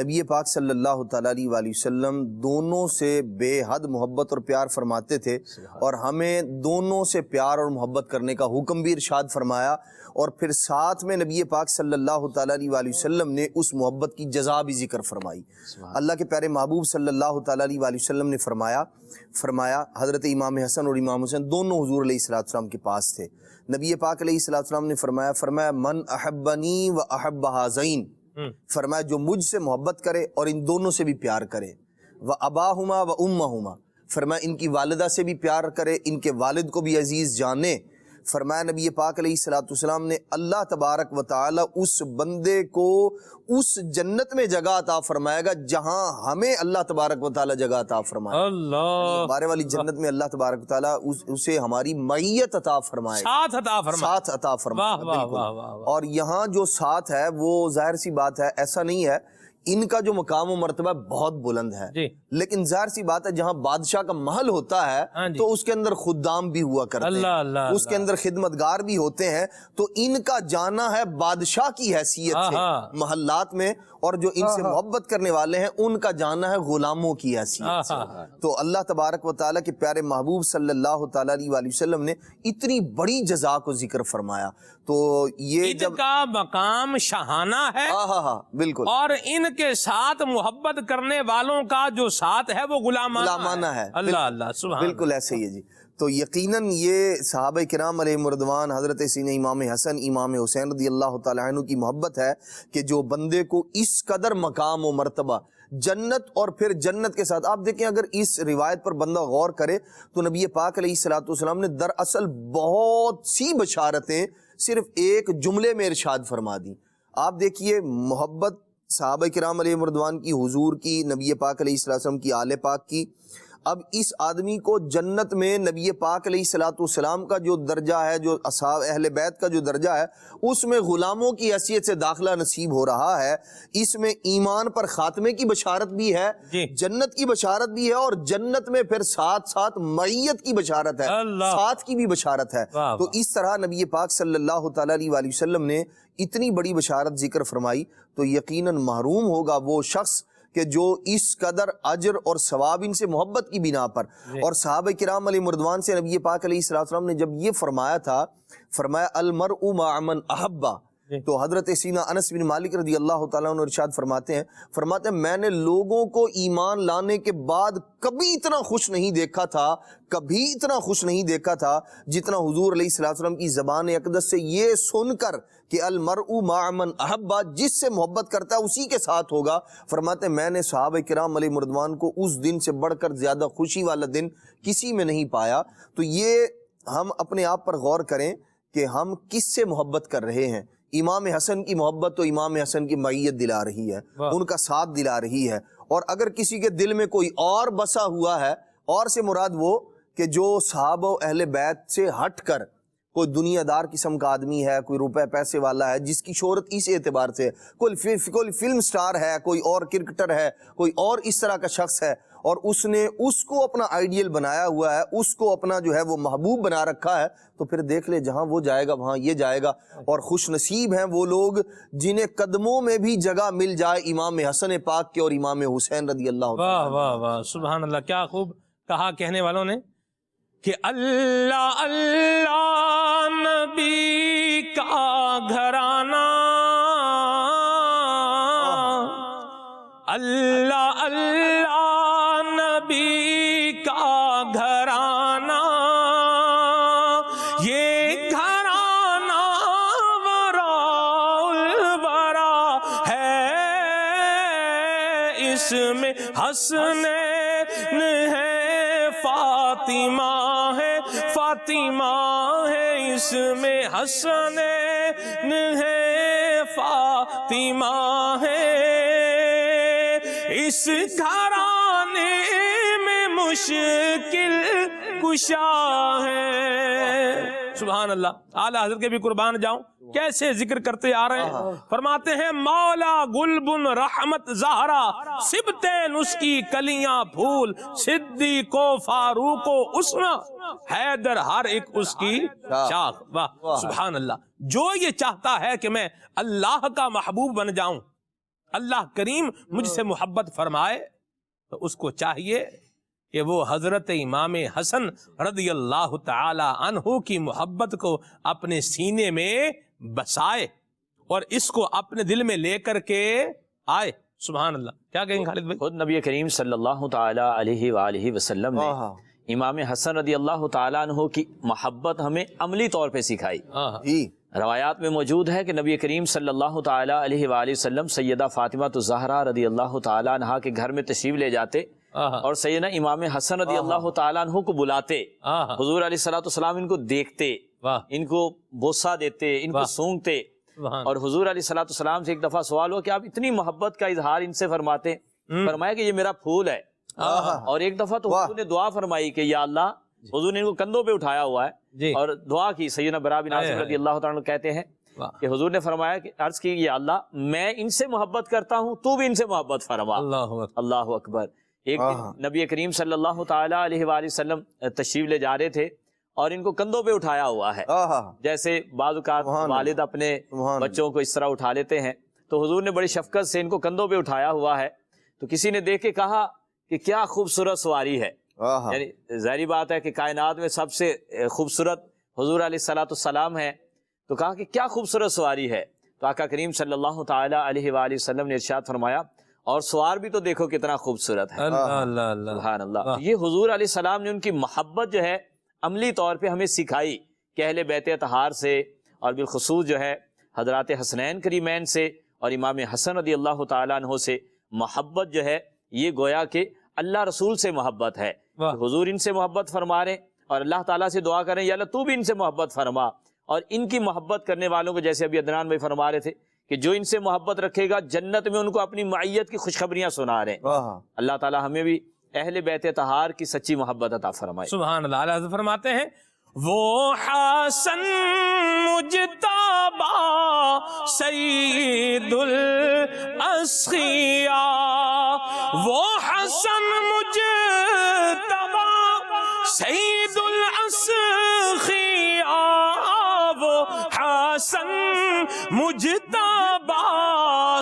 نبی پاک صلی اللہ تعالیٰ علیہ وآلہ وسلم دونوں سے بے حد محبت اور پیار فرماتے تھے، اور ہمیں دونوں سے پیار اور محبت کرنے کا حکم بھی ارشاد فرمایا، اور پھر ساتھ میں نبی پاک صلی اللہ تعالیٰ علیہ وآلہ وسلم نے اس محبت کی جزا بھی ذکر فرمائی۔ اللہ کے پیارے محبوب صلی اللہ تعالیٰ علیہ وآلہ وسلم نے فرمایا حضرت امام حسن اور امام حسین دونوں حضور علیہ السلام کے پاس تھے۔ نبی پاک علیہ السلام نے فرمایا من احبنی و احب ہذین، فرمایا جو مجھ سے محبت کرے اور ان دونوں سے بھی پیار کرے، و اباہما و امہما، فرمایا ان کی والدہ سے بھی پیار کرے، ان کے والد کو بھی عزیز جانے۔ فرمایا نبی پاک علیہ السلام نے اللہ تبارک و تعالی اس بندے کو اس جنت میں جگہ عطا فرمائے گا جہاں ہمیں اللہ تبارک و تعالی جگہ عطا فرمائے، اللہ بارے والی جنت میں اللہ تبارک و تعالی اسے ہماری معیت عطا فرمائے، ساتھ عطا فرمائے۔ بالکل۔ اور یہاں جو ساتھ ہے وہ ظاہر سی بات ہے، ایسا نہیں ہے، ان کا جو مقام و مرتبہ بہت بلند ہے، لیکن ظاہر سی بات ہے جہاں بادشاہ کا محل ہوتا ہے تو اس کے اندر خدام بھی ہوا کرتے ہیں، اس کے اندر خدمتگار بھی ہوتے ہیں، تو ان کا جانا ہے بادشاہ کی حیثیت سے محلات میں، اور جو ان سے محبت کرنے والے ہیں ان کا جانا ہے غلاموں کی حیثیت سے۔ تو اللہ تبارک و تعالیٰ کے پیارے محبوب صلی اللہ تعالیٰ علیہ وآلہ وسلم نے اتنی بڑی جزا کو ذکر فرمایا، تو یہ جب کا مقام شاہانہ ہے، بالکل، اور ان کے ساتھ محبت کرنے والوں کا جو ساتھ ہے وہ غلامانہ ہے۔ اللہ اللہ سبحان، بالکل ایسے ہی ہے جی۔ تو یقیناً یہ صحابہ کرام علیہ رضوان حضرت سیدنا امام حسن امام حسین رضی اللہ تعالیٰ عنہ کی محبت ہے کہ جو بندے کو اس قدر مقام و مرتبہ جنت، اور پھر جنت کے ساتھ آپ دیکھیں اگر اس روایت پر بندہ غور کرے تو نبی پاک علیہ السلام نے دراصل بہت سی بشارتیں صرف ایک جملے میں ارشاد فرما دی۔ آپ دیکھیے محبت صحابہ کرام علیہ رضوان کی، حضور کی، نبی پاک علیہ السلام کی، آل پاک کی، اب اس آدمی کو جنت میں نبی پاک علیہ السلام کا جو درجہ ہے، جو اصحاب اہل بیت کا جو درجہ ہے، اس میں غلاموں کی حیثیت سے داخلہ نصیب ہو رہا ہے۔ اس میں ایمان پر خاتمے کی بشارت بھی ہے، جنت کی بشارت بھی ہے، اور جنت میں پھر ساتھ ساتھ معیت کی بشارت ہے، ساتھ کی بھی بشارت ہے۔ تو اس طرح نبی پاک صلی اللہ تعالیٰ علیہ وآلہ وسلم نے اتنی بڑی بشارت ذکر فرمائی، تو یقیناً محروم ہوگا وہ شخص کہ جو اس قدر اجر اور ثواب ان سے محبت کی بنا پر۔ اور صحابہ کرام علیہ رضوان سے نبی پاک علیہ السلام نے جب یہ فرمایا تھا، فرمایا المرء مع من احبہ، تو حضرت سیدنا انس بن مالک رضی اللہ تعالیٰ عنہ ارشاد فرماتے ہیں میں نے لوگوں کو ایمان لانے کے بعد کبھی اتنا خوش نہیں دیکھا تھا جتنا حضور علیہ السلام کی زبان اقدس سے یہ سن کر کہ المرء مع من احبہ، جس سے محبت کرتا ہے اسی کے ساتھ ہوگا۔ فرماتے ہیں میں نے صحابہ کرام علیہ رضوان کو اس دن سے بڑھ کر زیادہ خوشی والا دن کسی میں نہیں پایا۔ تو یہ ہم اپنے آپ پر غور کریں کہ ہم کس سے محبت کر رہے ہیں۔ امام حسن کی محبت تو امام حسن کی معیت دلا رہی ہے، ان کا ساتھ دلا رہی ہے، اور اگر کسی کے دل میں کوئی اور بسا ہوا ہے، اور سے مراد وہ کہ جو صحابہ و اہل بیت سے ہٹ کر کوئی دنیا دار قسم کا آدمی ہے، کوئی روپے پیسے والا ہے جس کی شہرت اس اعتبار سے، کوئی فلم سٹار ہے، کوئی اور کرکٹر ہے، کوئی اور اس طرح کا شخص ہے، اور اس نے اس کو اپنا آئیڈیل بنایا ہوا ہے، اس کو اپنا جو ہے وہ محبوب بنا رکھا ہے، تو پھر دیکھ لے جہاں وہ جائے گا وہاں یہ جائے گا۔ اور خوش نصیب ہیں وہ لوگ جنہیں قدموں میں بھی جگہ مل جائے امام حسن پاک کے اور امام حسین رضی اللہ عنہ۔ واہ واہ واہ، سبحان اللہ، کیا خوب کہا کہنے والوں نے کہ اللہ اللہ نبی کا گھرانہ، اللہ اللہ نبی کا گھرانہ، یہ گھرانہ وراء الورا ہے، اس میں حسنین ہے، فاطمہ ہے، فاطمہ ہے، اس میں حسنین ہے، فاطمہ ہے، اس گھرانے میں مشکل کشا ہے۔ سبحان اللہ، اعلیٰ حضرت کے بھی قربان جاؤں، کیسے ذکر کرتے آ رہے ہیں۔ فرماتے ہیں مولا گلبن رحمت زہرا، سبتین اس کی کلیاں پھول، صدیق و فاروق و عثمان، حیدر ہر ایک اس کی شاخ۔ واہ سبحان اللہ، جو یہ چاہتا ہے کہ میں اللہ کا محبوب بن جاؤں، اللہ کریم مجھ سے محبت فرمائے، تو اس کو چاہیے کہ وہ حضرت امام حسن رضی اللہ تعالی عنہ کی محبت کو اپنے سینے میں بسائے اور اس کو اپنے دل میں لے کر کے آئے۔ سبحان اللہ، کیا کہیں گے خالد بھائی؟ خود نبی کریم صلی اللہ تعالی علیہ وآلہ وسلم نے امام حسن رضی اللہ تعالیٰ عنہ کی محبت ہمیں عملی طور پہ سکھائی۔ جی روایات میں موجود ہے کہ نبی کریم صلی اللہ تعالیٰ علیہ وآلہ وسلم سیدہ فاطمہ الزہرا رضی اللہ تعالیٰ عنہ کے گھر میں تشریف لے جاتے اور سیدنا امام حسن رضی اللہ تعالیٰ عنہ کو بلاتے، حضور علیہ الصلوۃ والسلام ان کو دیکھتے، ان کو بوسہ دیتے، ان کو سونگتے، اور حضور علیہ الصلوۃ والسلام سے ایک دفعہ سوال ہوا کہ آپ اتنی محبت کا اظہار ان سے فرماتے، فرمایا کہ یہ میرا پھول ہے۔ اور ایک دفعہ تو حضور نے دعا فرمائی کہ یا اللہ، حضور نے ان کو کندھوں پہ اٹھایا ہوا ہے اور دعا کی۔ سیدنا براء بن عازب رضی اللہ تعالیٰ عنہ کہتے ہیں کہ حضور نے فرمایا کہ عرض کی یا اللہ، میں ان سے محبت کرتا ہوں، تو بھی ان سے محبت فرما۔ اللہ اکبر۔ ایک دن نبی کریم صلی اللہ تعالیٰ علیہ وآلہ وسلم تشریف لے جا رہے تھے اور ان کو کندھوں پہ اٹھایا ہوا ہے، جیسے بعض اوقات والد اپنے بچوں کو اس طرح اٹھا لیتے ہیں، تو حضور نے بڑی شفقت سے ان کو کندھوں پہ اٹھایا ہوا ہے۔ تو کسی نے دیکھ کے کہا کہ کیا خوبصورت سواری ہے، یعنی ظاہری بات ہے کہ کائنات میں سب سے خوبصورت حضور علیہ الصلوۃ والسلام ہے، تو کہا کہ کیا خوبصورت سواری ہے۔ تو آقا کریم صلی اللہ تعالیٰ علیہ وآلہ وسلم نے ارشاد فرمایا اور سوار بھی تو دیکھو کتنا خوبصورت ہے۔ سبحان اللہ۔ یہ حضور علیہ السلام نے ان کی محبت جو ہے عملی طور پہ ہمیں سکھائی کہ اہل بیت اطہار سے اور بالخصوص جو ہے حضرات حسنین کریمین سے اور امام حسن رضی اللہ تعالیٰ عنہ سے محبت جو ہے یہ گویا کہ اللہ رسول سے محبت ہے۔ حضور ان سے محبت فرما رہے اور اللہ تعالیٰ سے دعا کریں یا اللہ تو بھی ان سے محبت فرما، اور ان کی محبت کرنے والوں کو جیسے ابھی عدنان بھائی فرما رہے تھے کہ جو ان سے محبت رکھے گا جنت میں ان کو اپنی معیت کی خوشخبریاں سنا رہے ہیں۔ اللہ تعالیٰ ہمیں بھی اہل بیت طہار کی سچی محبت عطا فرمائے۔ سبحان اللہ۔ اعلیٰ حضرت فرماتے ہیں وہ حسن مجتبی سید الاسخیاء، وہ حسن مجتبی سید الاسخیاء، وہ حسن مجتبی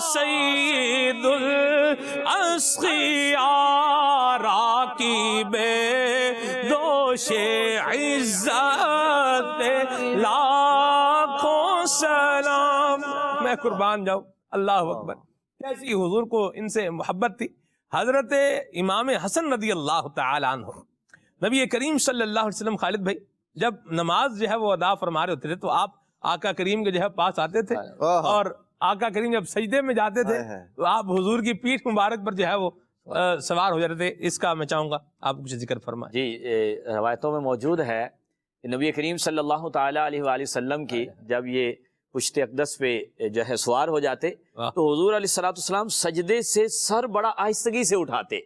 سید الاسخیاء، راکب دوش عزت لاکھوں سلام۔ میں قربان جاؤں، اللہ اکبر، کیسی حضور کو ان سے محبت تھی۔ حضرت امام حسن رضی اللہ تعالی عنہ، نبی کریم صلی اللہ علیہ وسلم، خالد بھائی جب نماز جو ہے وہ ادا فرما رہے ہوتے تھے تو آپ آقا کریم کے جو ہے پاس آتے تھے، اور آقا کریم جب سجدے میں جاتے تھے تو آپ حضور کی پیٹھ مبارک پر جو ہے وہ سوار ہو جاتے تھے۔ اس کا میں چاہوں گا آپ کچھ ذکر فرمائیں۔ جی، روایتوں میں موجود ہے کہ نبی کریم صلی اللہ تعالیٰ علیہ وآلہ وسلم کی جب یہ پشت اقدس پہ جو ہے سوار ہو جاتے تو حضور علیہ الصلوۃ والسلام سجدے سے سر بڑا آہستگی سے اٹھاتے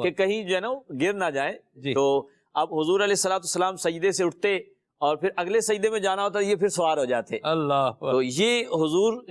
کہ کہیں جو ہے نا گر نہ جائے۔ تو اب حضور علیہ الصلوۃ والسلام سجدے سے اٹھتے اور پھر اگلے سجدے میں جانا ہوتا یہ پھر سوار ہو جاتے۔ تو یہ حضور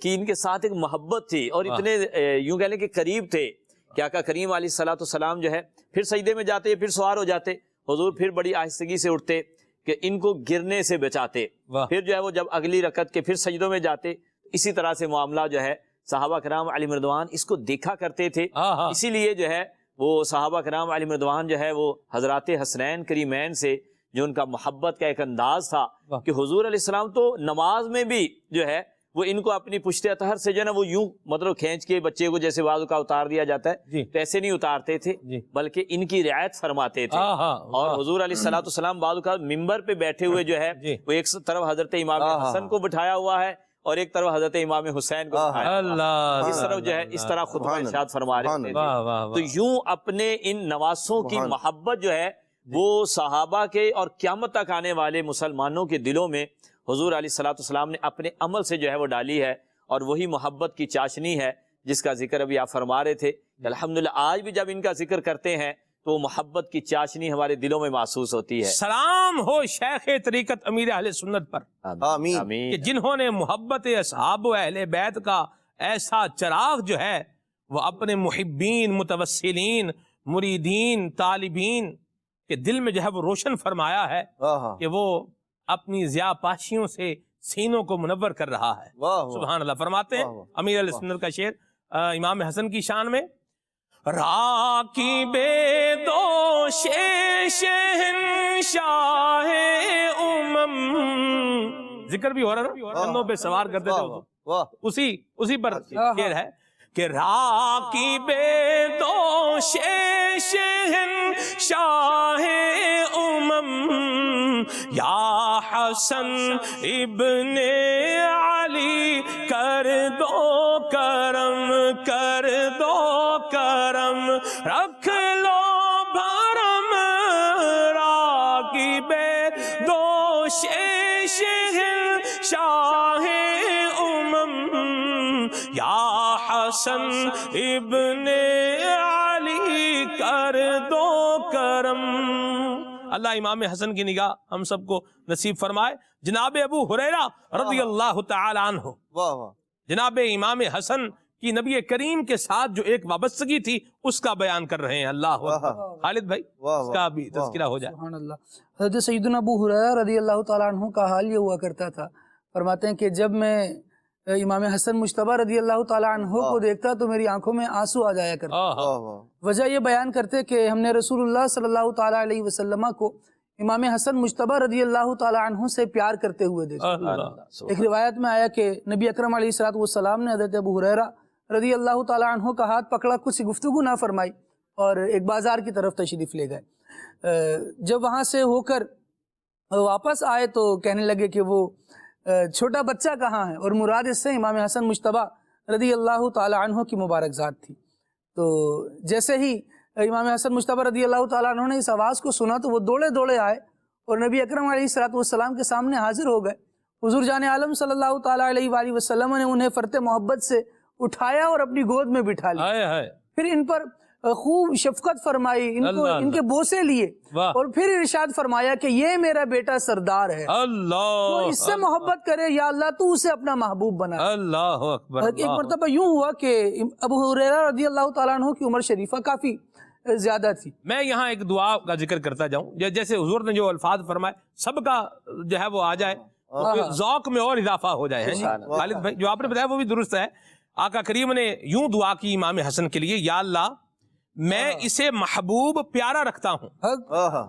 کی ان کے ساتھ ایک محبت تھی اور اتنے یوں کہہ لیں کہ قریب تھے کہ آقا کریم علیہ الصلوۃ والسلام جو ہے پھر سجدے میں جاتے، پھر سوار ہو جاتے، حضور پھر بڑی آہستگی سے اٹھتے کہ ان کو گرنے سے بچاتے، پھر جو ہے وہ جب اگلی رکعت کے پھر سجدوں میں جاتے، اسی طرح سے معاملہ جو ہے صحابہ کرام علیہ رضوان اس کو دیکھا کرتے تھے، اسی لیے جو ہے وہ صحابہ کرام علیہ رضوان جو ہے وہ حضرات حسنین کریمین سے جو ان کا محبت کا ایک انداز تھا کہ حضور علیہ السلام تو نماز میں بھی جو ہے وہ ان کو اپنی پشت اطہر سے جو ہے نا وہ یوں مطلب کھینچ کے بچے کو جیسے بعض کا اتار دیا جاتا ہے تو ایسے نہیں اتارتے تھے، بلکہ ان کی رعایت فرماتے تھے، اور حضور علیہ الصلوۃ والسلام بعض کا ممبر پہ بیٹھے ہوئے جو ہے وہ ایک طرف حضرت امام حسن کو بٹھایا ہوا ہے اور ایک طرف حضرت امام حسین کو بٹھایا ہوا ہے، اس طرف جو ہے اس طرح خطبہ ارشاد فرما رہے تھے۔ تو یوں اپنے ان نواسوں کی محبت جو ہے وہ صحابہ کے اور قیامت تک آنے والے مسلمانوں کے دلوں میں حضور علیہ الصلوۃ والسلام نے اپنے عمل سے جو ہے وہ ڈالی ہے، اور وہی محبت کی چاشنی ہے جس کا ذکر ابھی آپ فرما رہے تھے۔ الحمدللہ آج بھی جب ان کا ذکر کرتے ہیں تو وہ محبت کی چاشنی ہمارے دلوں میں محسوس ہوتی ہے۔ سلام ہو شیخ طریقت امیر اہل سنت پر، آمین، کہ جنہوں نے محبت اصحاب و اہل بیت کا ایسا چراغ جو ہے وہ اپنے محبین، متوسلین، مریدین، طالبین کے دل میں جو ہے وہ روشن فرمایا ہے کہ وہ اپنی ضیاء پاشیوں سے سینوں کو منور کر رہا ہے۔ سبحان اللہ۔ فرماتے ہیں امیر علیہ سنت کا شعر امام حسن کی شان میں، راکب دوش شہنشاہ ذکر بھی ہو رہا نا، کندھوں پہ سوار کرتے تھے، اسی پر شعر ہے کہ راکب دوش شہنشاہ یا حسن ابن علی کر دو کرم، کر دو کرم، رکھ لو بھرم، راکب دوش شہنشاہ یا حسن ابن علی کر دو کرم۔ اللہ امام حسن کی نگاہ ہم سب کو نصیب فرمائے۔ جناب ابو ہریرہ رضی اللہ تعالی عنہ، جناب امام حسن کی نبی کریم کے ساتھ جو ایک وابستگی تھی اس کا بیان کر رہے ہیں۔ اللہ اکبر۔ خالد بھائی اس کا بھی تذکرہ ہو جائے۔ سبحان اللہ۔ حضرت سیدنا ابو ہریرہ رضی اللہ تعالیٰ عنہ کا حال یہ ہوا کرتا تھا، فرماتے ہیں کہ جب میں امام حسن مجتبی رضی اللہ تعالیٰ عنہ کو دیکھتا تو میری آنکھوں میں آنسو آ جایا کرتا۔ وجہ یہ بیان کرتے کہ ہم نے رسول اللہ صلی اللہ تعالیٰ علیہ وسلم کو امام حسن مجتبی رضی اللہ تعالیٰ عنہ سے پیار کرتے ہوئے دیکھا۔ ایک روایت میں آیا کہ نبی اکرم علیہ الصلوۃ والسلام نے حضرت ابو ہریرہ رضی اللہ تعالیٰ عنہ کا ہاتھ پکڑا، کچھ گفتگو نہ فرمائی اور ایک بازار کی طرف تشریف لے گئے۔ جب وہاں سے ہو کر واپس آئے تو کہنے لگے کہ وہ چھوٹا بچہ کہاں ہے، اور مراد اس سے امام حسن مجتبی رضی اللہ تعالیٰ عنہ کی مبارک ذات تھی۔ تو جیسے ہی امام حسن مجتبی رضی اللہ تعالیٰ عنہ نے اس آواز کو سنا تو وہ دوڑے دوڑے آئے اور نبی اکرم علیہ الصلوۃ والسلام کے سامنے حاضر ہو گئے۔ حضور جان عالم صلی اللہ تعالیٰ علیہ وآلہ وسلم نے انہیں فرط محبت سے اٹھایا اور اپنی گود میں بٹھا لیا، پھر ان پر خوب شفقت فرمائی، ان کے بوسے لیے اور پھر ارشاد فرمایا کہ یہ میرا بیٹا سردار ہے، تو اس سے محبت کرے یا اللہ تو اسے اپنا محبوب بنا۔ اللہ اکبر۔ ایک مرتبہ یوں ہوا کہ ابو ہریرہ رضی اللہ تعالیٰ عنہ کی عمر شریفہ کافی زیادہ تھی۔ میں یہاں ایک دعا کا ذکر کرتا جاؤں، جیسے حضور نے جو الفاظ فرمائے سب کا جو ہے وہ آ جائے، ذوق میں اور اضافہ ہو جائے۔ خالد بھائی جو آپ نے بتایا وہ بھی درست ہے۔ آقا کریم نے یوں دعا کی امام حسن کے لیے، یا اللہ میں اسے محبوب پیارا رکھتا ہوں،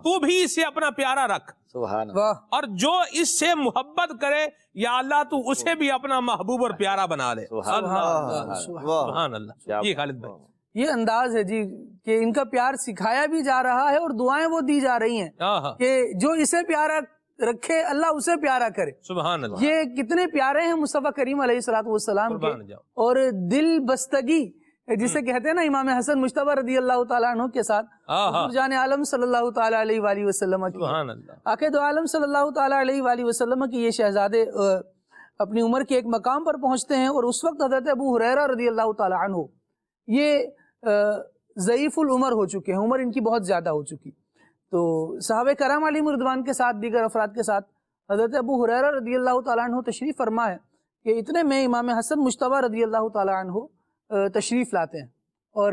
تو بھی اسے اپنا پیارا رکھ، سبحان اللہ، اور جو اس سے محبت کرے یا اللہ تو اسے بھی اپنا محبوب اور پیارا بنا لے۔ سبحان اللہ۔ جی خالد بھائی یہ انداز ہے جی کہ ان کا پیار سکھایا بھی جا رہا ہے اور دعائیں وہ دی جا رہی ہیں کہ جو اسے پیارا رکھے اللہ اسے پیارا کرے۔ سبحان اللہ۔ یہ کتنے پیارے ہیں مصطفیٰ کریم علیہ الصلوۃ والسلام کے، اور دل بستگی جسے کہتے ہیں نا امام حسن مجتبی رضی اللہ تعالیٰ عنہ کے ساتھ حضور جان عالم صلی اللہ تعالیٰ علیہ وآلہ وسلم کی، آقا دو عالم صلی اللہ تعالیٰ علیہ وآلہ وسلم کی یہ شہزادے اپنی عمر کے ایک مقام پر پہنچتے ہیں، اور اس وقت حضرت ابو ہریرہ رضی اللہ تعالیٰ عنہ یہ ضعیف العمر ہو چکے ہیں، عمر ان کی بہت زیادہ ہو چکی۔ تو صحابہ کرام علیہم رضوان کے ساتھ، دیگر افراد کے ساتھ حضرت ابو ہریرہ رضی اللہ تعالیٰ عنہ تشریف فرما ہے کہ اتنے میں امام حسن مجتبی رضی اللہ تعالیٰ عنہ تشریف لاتے ہیں، اور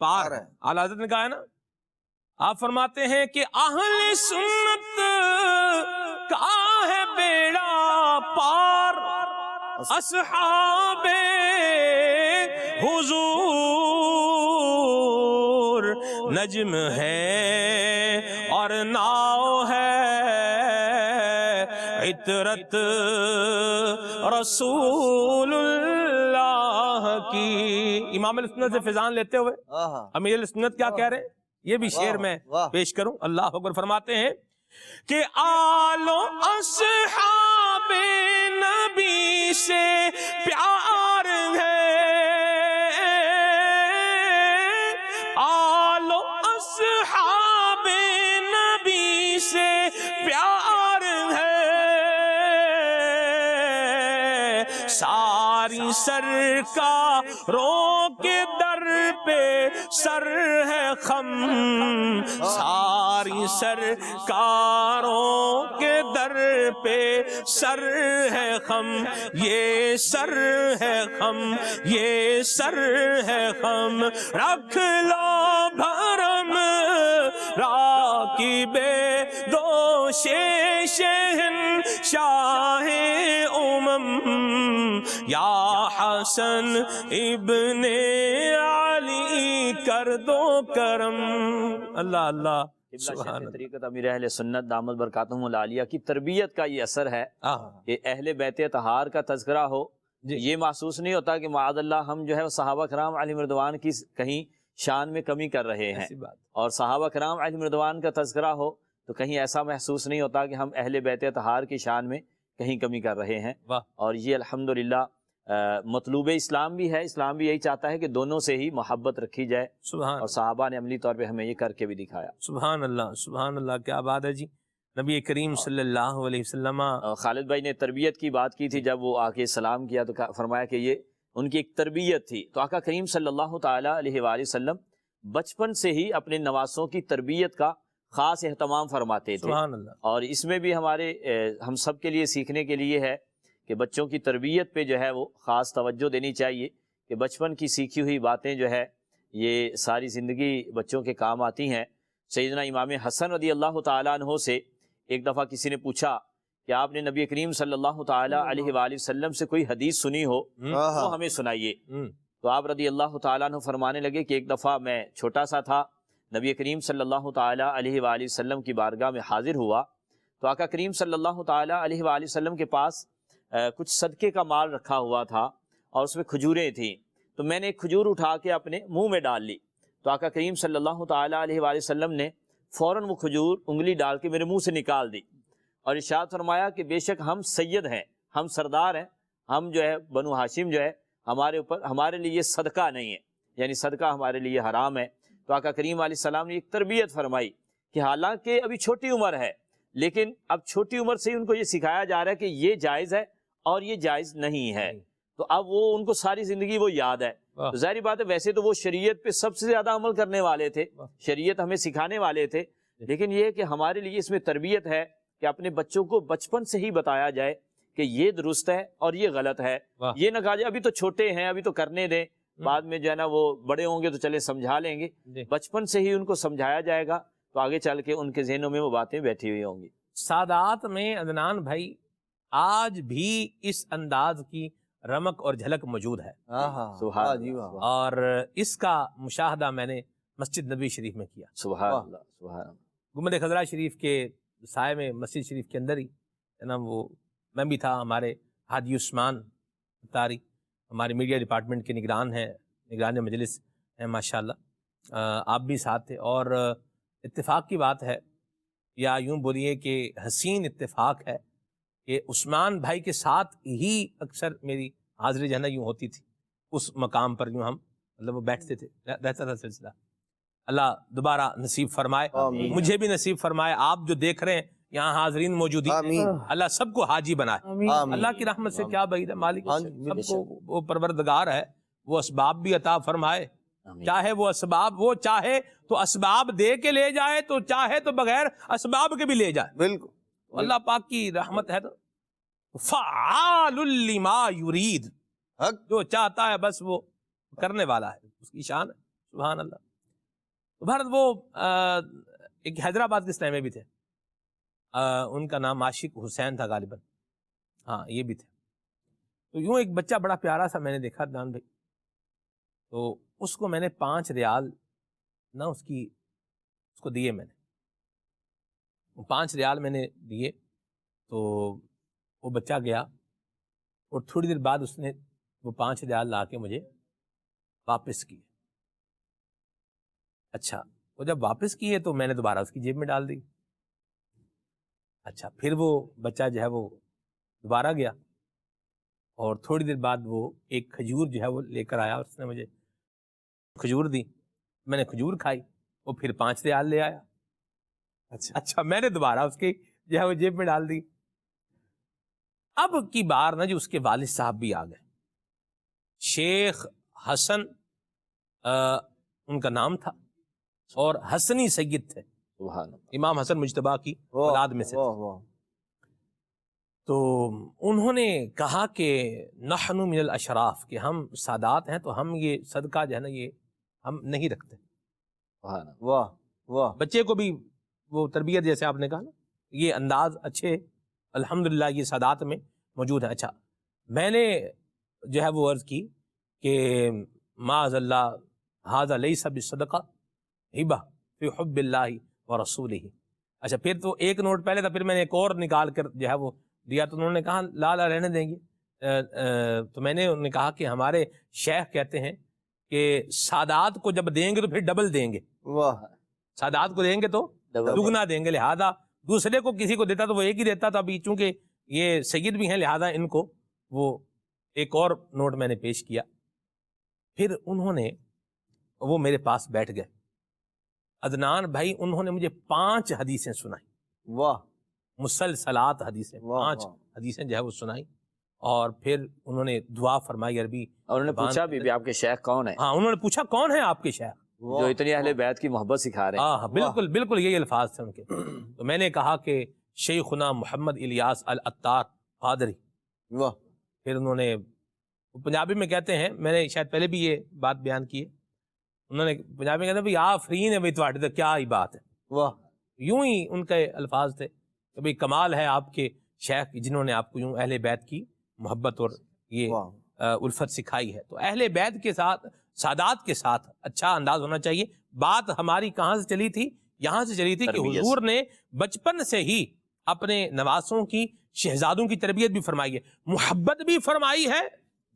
پار ہے. اعلیٰ حضرت نے کہا ہے نا, آپ فرماتے ہیں کہ اہل سنت کا ہے بیڑا پار, اصحاب حضور نجم ہے اور ناؤ ہے, عطرت رسول اللہ کی. امام السنت سے فیضان لیتے ہوئے امیر السنت کیا کہہ رہے ہیں, یہ بھی شعر میں پیش کروں. اللہ اکبر. فرماتے ہیں کہ آل و اصحاب نبی سے پیار ہے, آل و اصحاب نبی سے پیار ہے, ساری سرکاروں کے در پہ سر ہے خم, ساری سرکاروں کے در پہ سر ہے خم, یہ سر ہے خم, یہ سر ہے خم, رکھ لو بھرم راکب دوش شہنشاہ یا حسن ابن علی کر دو کرم. اللہ اللہ. طریقت امیر اہل سنت دامت برکاتہم العالیہ کی تربیت کا یہ اثر ہے کہ اہل بیت طہار کا تذکرہ ہو, یہ محسوس نہیں ہوتا کہ معاذ اللہ ہم جو ہے صحابہ کرام علیہم رضوان کی کہیں شان میں کمی کر رہے ہیں, اور صحابہ کرام علیہم رضوان کا تذکرہ ہو تو کہیں ایسا محسوس نہیں ہوتا کہ ہم اہل بیت طہار کی شان میں کہیں کمی کر رہے ہیں. اور یہ الحمدللہ مطلوب اسلام بھی ہے. اسلام بھی یہی چاہتا ہے کہ دونوں سے ہی محبت رکھی جائے, اور صحابہ نے عملی طور پہ ہمیں یہ کر کے بھی دکھایا. سبحان اللہ, سبحان اللہ, کیا بات ہے جی. نبی کریم صلی اللہ علیہ وسلم. خالد بھائی نے تربیت کی بات کی تھی, جب وہ آ کے سلام کیا تو فرمایا کہ یہ ان کی ایک تربیت تھی. تو آقا کریم صلی اللہ تعالیٰ علیہ وآلہ وسلم بچپن سے ہی اپنے نواسوں کی تربیت کا خاص اہتمام فرماتے تھے. سبحان اللہ. اور اس میں بھی ہم سب کے لیے سیکھنے کے لیے ہے کہ بچوں کی تربیت پہ جو ہے وہ خاص توجہ دینی چاہیے, کہ بچپن کی سیکھی ہوئی باتیں جو ہے یہ ساری زندگی بچوں کے کام آتی ہیں. سیدنا امام حسن رضی اللہ تعالیٰ عنہ سے ایک دفعہ کسی نے پوچھا کہ آپ نے نبی کریم صلی اللہ تعالیٰ علیہ وآلہ وسلم سے کوئی حدیث سنی ہو تو ہمیں سنائیے. تو آپ رضی اللہ تعالیٰ عنہ فرمانے لگے کہ ایک دفعہ میں چھوٹا سا تھا, نبی کریم صلی اللہ تعالیٰ علیہ وآلہ وسلم کی بارگاہ میں حاضر ہوا, تو آقا کریم صلی اللہ تعالیٰ علیہ وآلہ وسلم کے پاس کچھ صدقے کا مال رکھا ہوا تھا اور اس میں کھجوریں تھیں. تو میں نے ایک کھجور اٹھا کے اپنے منہ میں ڈال لی, تو آقا کریم صلی اللہ تعالیٰ علیہ وآلہ وسلم نے فوراً وہ کھجور انگلی ڈال کے میرے منہ سے نکال دی, اور ارشاد فرمایا کہ بے شک ہم سید ہیں, ہم سردار ہیں, ہم جو ہے بنو ہاشم جو ہے ہمارے لیے صدقہ نہیں ہے, یعنی صدقہ ہمارے لیے حرام ہے. تو آقا کریم علیہ السلام نے ایک تربیت فرمائی کہ حالانکہ ابھی چھوٹی عمر ہے, لیکن اب چھوٹی عمر سے ہی ان کو یہ سکھایا جا رہا ہے کہ یہ جائز ہے اور یہ جائز نہیں ہے. تو اب وہ ان کو ساری زندگی وہ یاد ہے. تو ظاہری بات ہے ویسے تو وہ شریعت پہ سب سے زیادہ عمل کرنے والے تھے, شریعت ہمیں سکھانے والے تھے, لیکن یہ کہ ہمارے لیے اس میں تربیت ہے کہ اپنے بچوں کو بچپن سے ہی بتایا جائے کہ یہ درست ہے اور یہ غلط ہے. یہ نہ کہا جائے ابھی تو چھوٹے ہیں, ابھی تو کرنے دیں, بعد میں جو ہے نا وہ بڑے ہوں گے تو چلے سمجھا لیں گے. بچپن سے ہی ان کو سمجھایا جائے گا تو آگے چل کے ان کے ذہنوں میں وہ باتیں بیٹھی ہوئی ہوں گی. سادات میں عدنان بھائی آج بھی اس انداز کی رمق اور جھلک موجود ہے, اور اس کا مشاہدہ میں نے مسجد نبی شریف میں کیا. سبحان اللہ, سبحان اللہ. گنبد خضرا شریف کے سائے میں مسجد شریف کے اندر ہی نا وہ میں بھی تھا, ہمارے حاجی عثمان تاری ہمارے میڈیا ڈپارٹمنٹ کے نگران ہیں, نگران مجلس ہیں ماشاءاللہ, آپ بھی ساتھ تھے. اور اتفاق کی بات ہے, یا یوں بولیے کہ حسین اتفاق ہے کہ عثمان بھائی کے ساتھ ہی اکثر میری حاضری جو ہے نا یوں ہوتی تھی اس مقام پر, یوں ہم مطلب وہ بیٹھتے تھے, رہتا تھا سلسلہ. اللہ دوبارہ نصیب فرمائے, مجھے بھی نصیب فرمائے. آپ جو دیکھ رہے ہیں یہاں حاضرین موجودی, اللہ سب کو حاجی بنائے. اللہ کی رحمت سے کیا بعید ہے, مالک سب کو وہ پروردگار ہے, وہ اسباب بھی عطا فرمائے. چاہے وہ اسباب, وہ چاہے تو اسباب دے کے لے جائے, تو چاہے تو بغیر اسباب کے بھی لے جائے. بالکل اللہ پاک کی رحمت ہے. تو فعال لما یرید, جو چاہتا ہے بس وہ کرنے والا ہے, اس کی شان ہے. سبحان اللہ. بھارت وہ ایک حیدرآباد کے اسلام میں بھی تھے، ان کا نام عاشق حسین تھا غالباً، ہاں یہ بھی تھے. تو یوں ایک بچہ بڑا پیارا سا میں نے دیکھا عدنان بھائی، تو اس کو میں نے 5 ریال نہ اس کو دیے، میں نے 5 ریال میں نے دیے. تو وہ بچہ گیا اور تھوڑی دیر بعد اس نے وہ 5 ریال لا کے مجھے واپس کیے. اچھا وہ جب واپس کیے تو میں نے دوبارہ اس کی جیب میں ڈال دی. اچھا پھر وہ بچہ جو ہے وہ دوبارہ گیا اور تھوڑی دیر بعد وہ ایک کھجور جو ہے وہ لے کر آیا اور اس نے مجھے کھجور دی. میں نے کھجور کھائی، وہ پھر 5 ریال لے آیا. اچھا میں نے دوبارہ اس کی جو ہے وہ جیب میں ڈال دی. اب کی بار نا جو اس کے والد صاحب بھی آ گئے، شیخ حسن ان کا نام تھا اور حسنی سید تھے، امام حسن مجتبیٰ کی اولاد میں سے. تو انہوں نے کہا کہ نحن من الاشراف، کہ ہم سادات ہیں تو ہم یہ صدقہ جو ہے نا یہ ہم نہیں رکھتے. واہ واہ، بچے کو بھی وہ تربیت جیسے آپ نے کہا نا، یہ انداز اچھے الحمدللہ یہ سادات میں موجود ہے. اچھا میں نے جو ہے وہ عرض کی کہ معاذ اللہ ھذا لیس بالصدقہ ہبہ فی حب اللہ ورسولہ. اچھا پھر تو ایک نوٹ پہلے تھا، پھر میں نے ایک اور نکال کر جو ہے وہ دیا تو انہوں نے کہا لا رہنے دیں گے. تو میں نے انہوں نے کہا کہ ہمارے شیخ کہتے ہیں کہ سادات کو جب دیں گے تو پھر ڈبل دیں گے. واہ، سادات کو دیں گے تو دگنا دیں گے، لہذا دوسرے کو کسی کو دیتا تو وہ ایک ہی دیتا تھا. ابھی چونکہ یہ سید بھی ہیں لہذا ان کو وہ ایک اور نوٹ میں نے پیش کیا. پھر انہوں نے وہ میرے پاس بیٹھ گئے عدنان بھائی، انہوں نے مجھے 5 حدیثیں سنائی. واہ، مسلسلات حدیثیں، 5 حدیثیں جو ہے وہ سنائی. اور پھر انہوں نے دعا فرمائی عربی، اور انہوں نے پوچھا بھی آپ کے شیخ کون ہیں؟ ہاں انہوں نے پوچھا کون ہے آپ کے شیخ جو اتنی اہل بیت کی محبت سکھا رہے ہیں. ہاں بالکل بالکل یہی الفاظ تھے ان کے. تو میں نے کہا کہ شیخنا محمد الیاس العطار قادری. واہ، پھر انہوں نے پنجابی میں کہتے ہیں، میں نے شاید پہلے بھی یہ بات بیان کی ہے، انہوں نے پنجابی میں کہتے ہیں بھئی آفرین ہے بھئی تواڈے تو کیا ہی بات ہے. واہ، یوں ہی ان کے الفاظ تھے کہ بھئی کمال ہے آپ کے شیخ جنہوں نے آپ کو یوں اہل بیت کی محبت اور یہ الفت سکھائی ہے. تو اہل بیت کے ساتھ، سادات کے ساتھ اچھا انداز ہونا چاہیے. بات ہماری کہاں سے چلی تھی؟ یہاں سے چلی تھی کہ حضور نے بچپن سے ہی اپنے نواسوں کی، شہزادوں کی تربیت بھی فرمائی ہے، محبت بھی فرمائی ہے.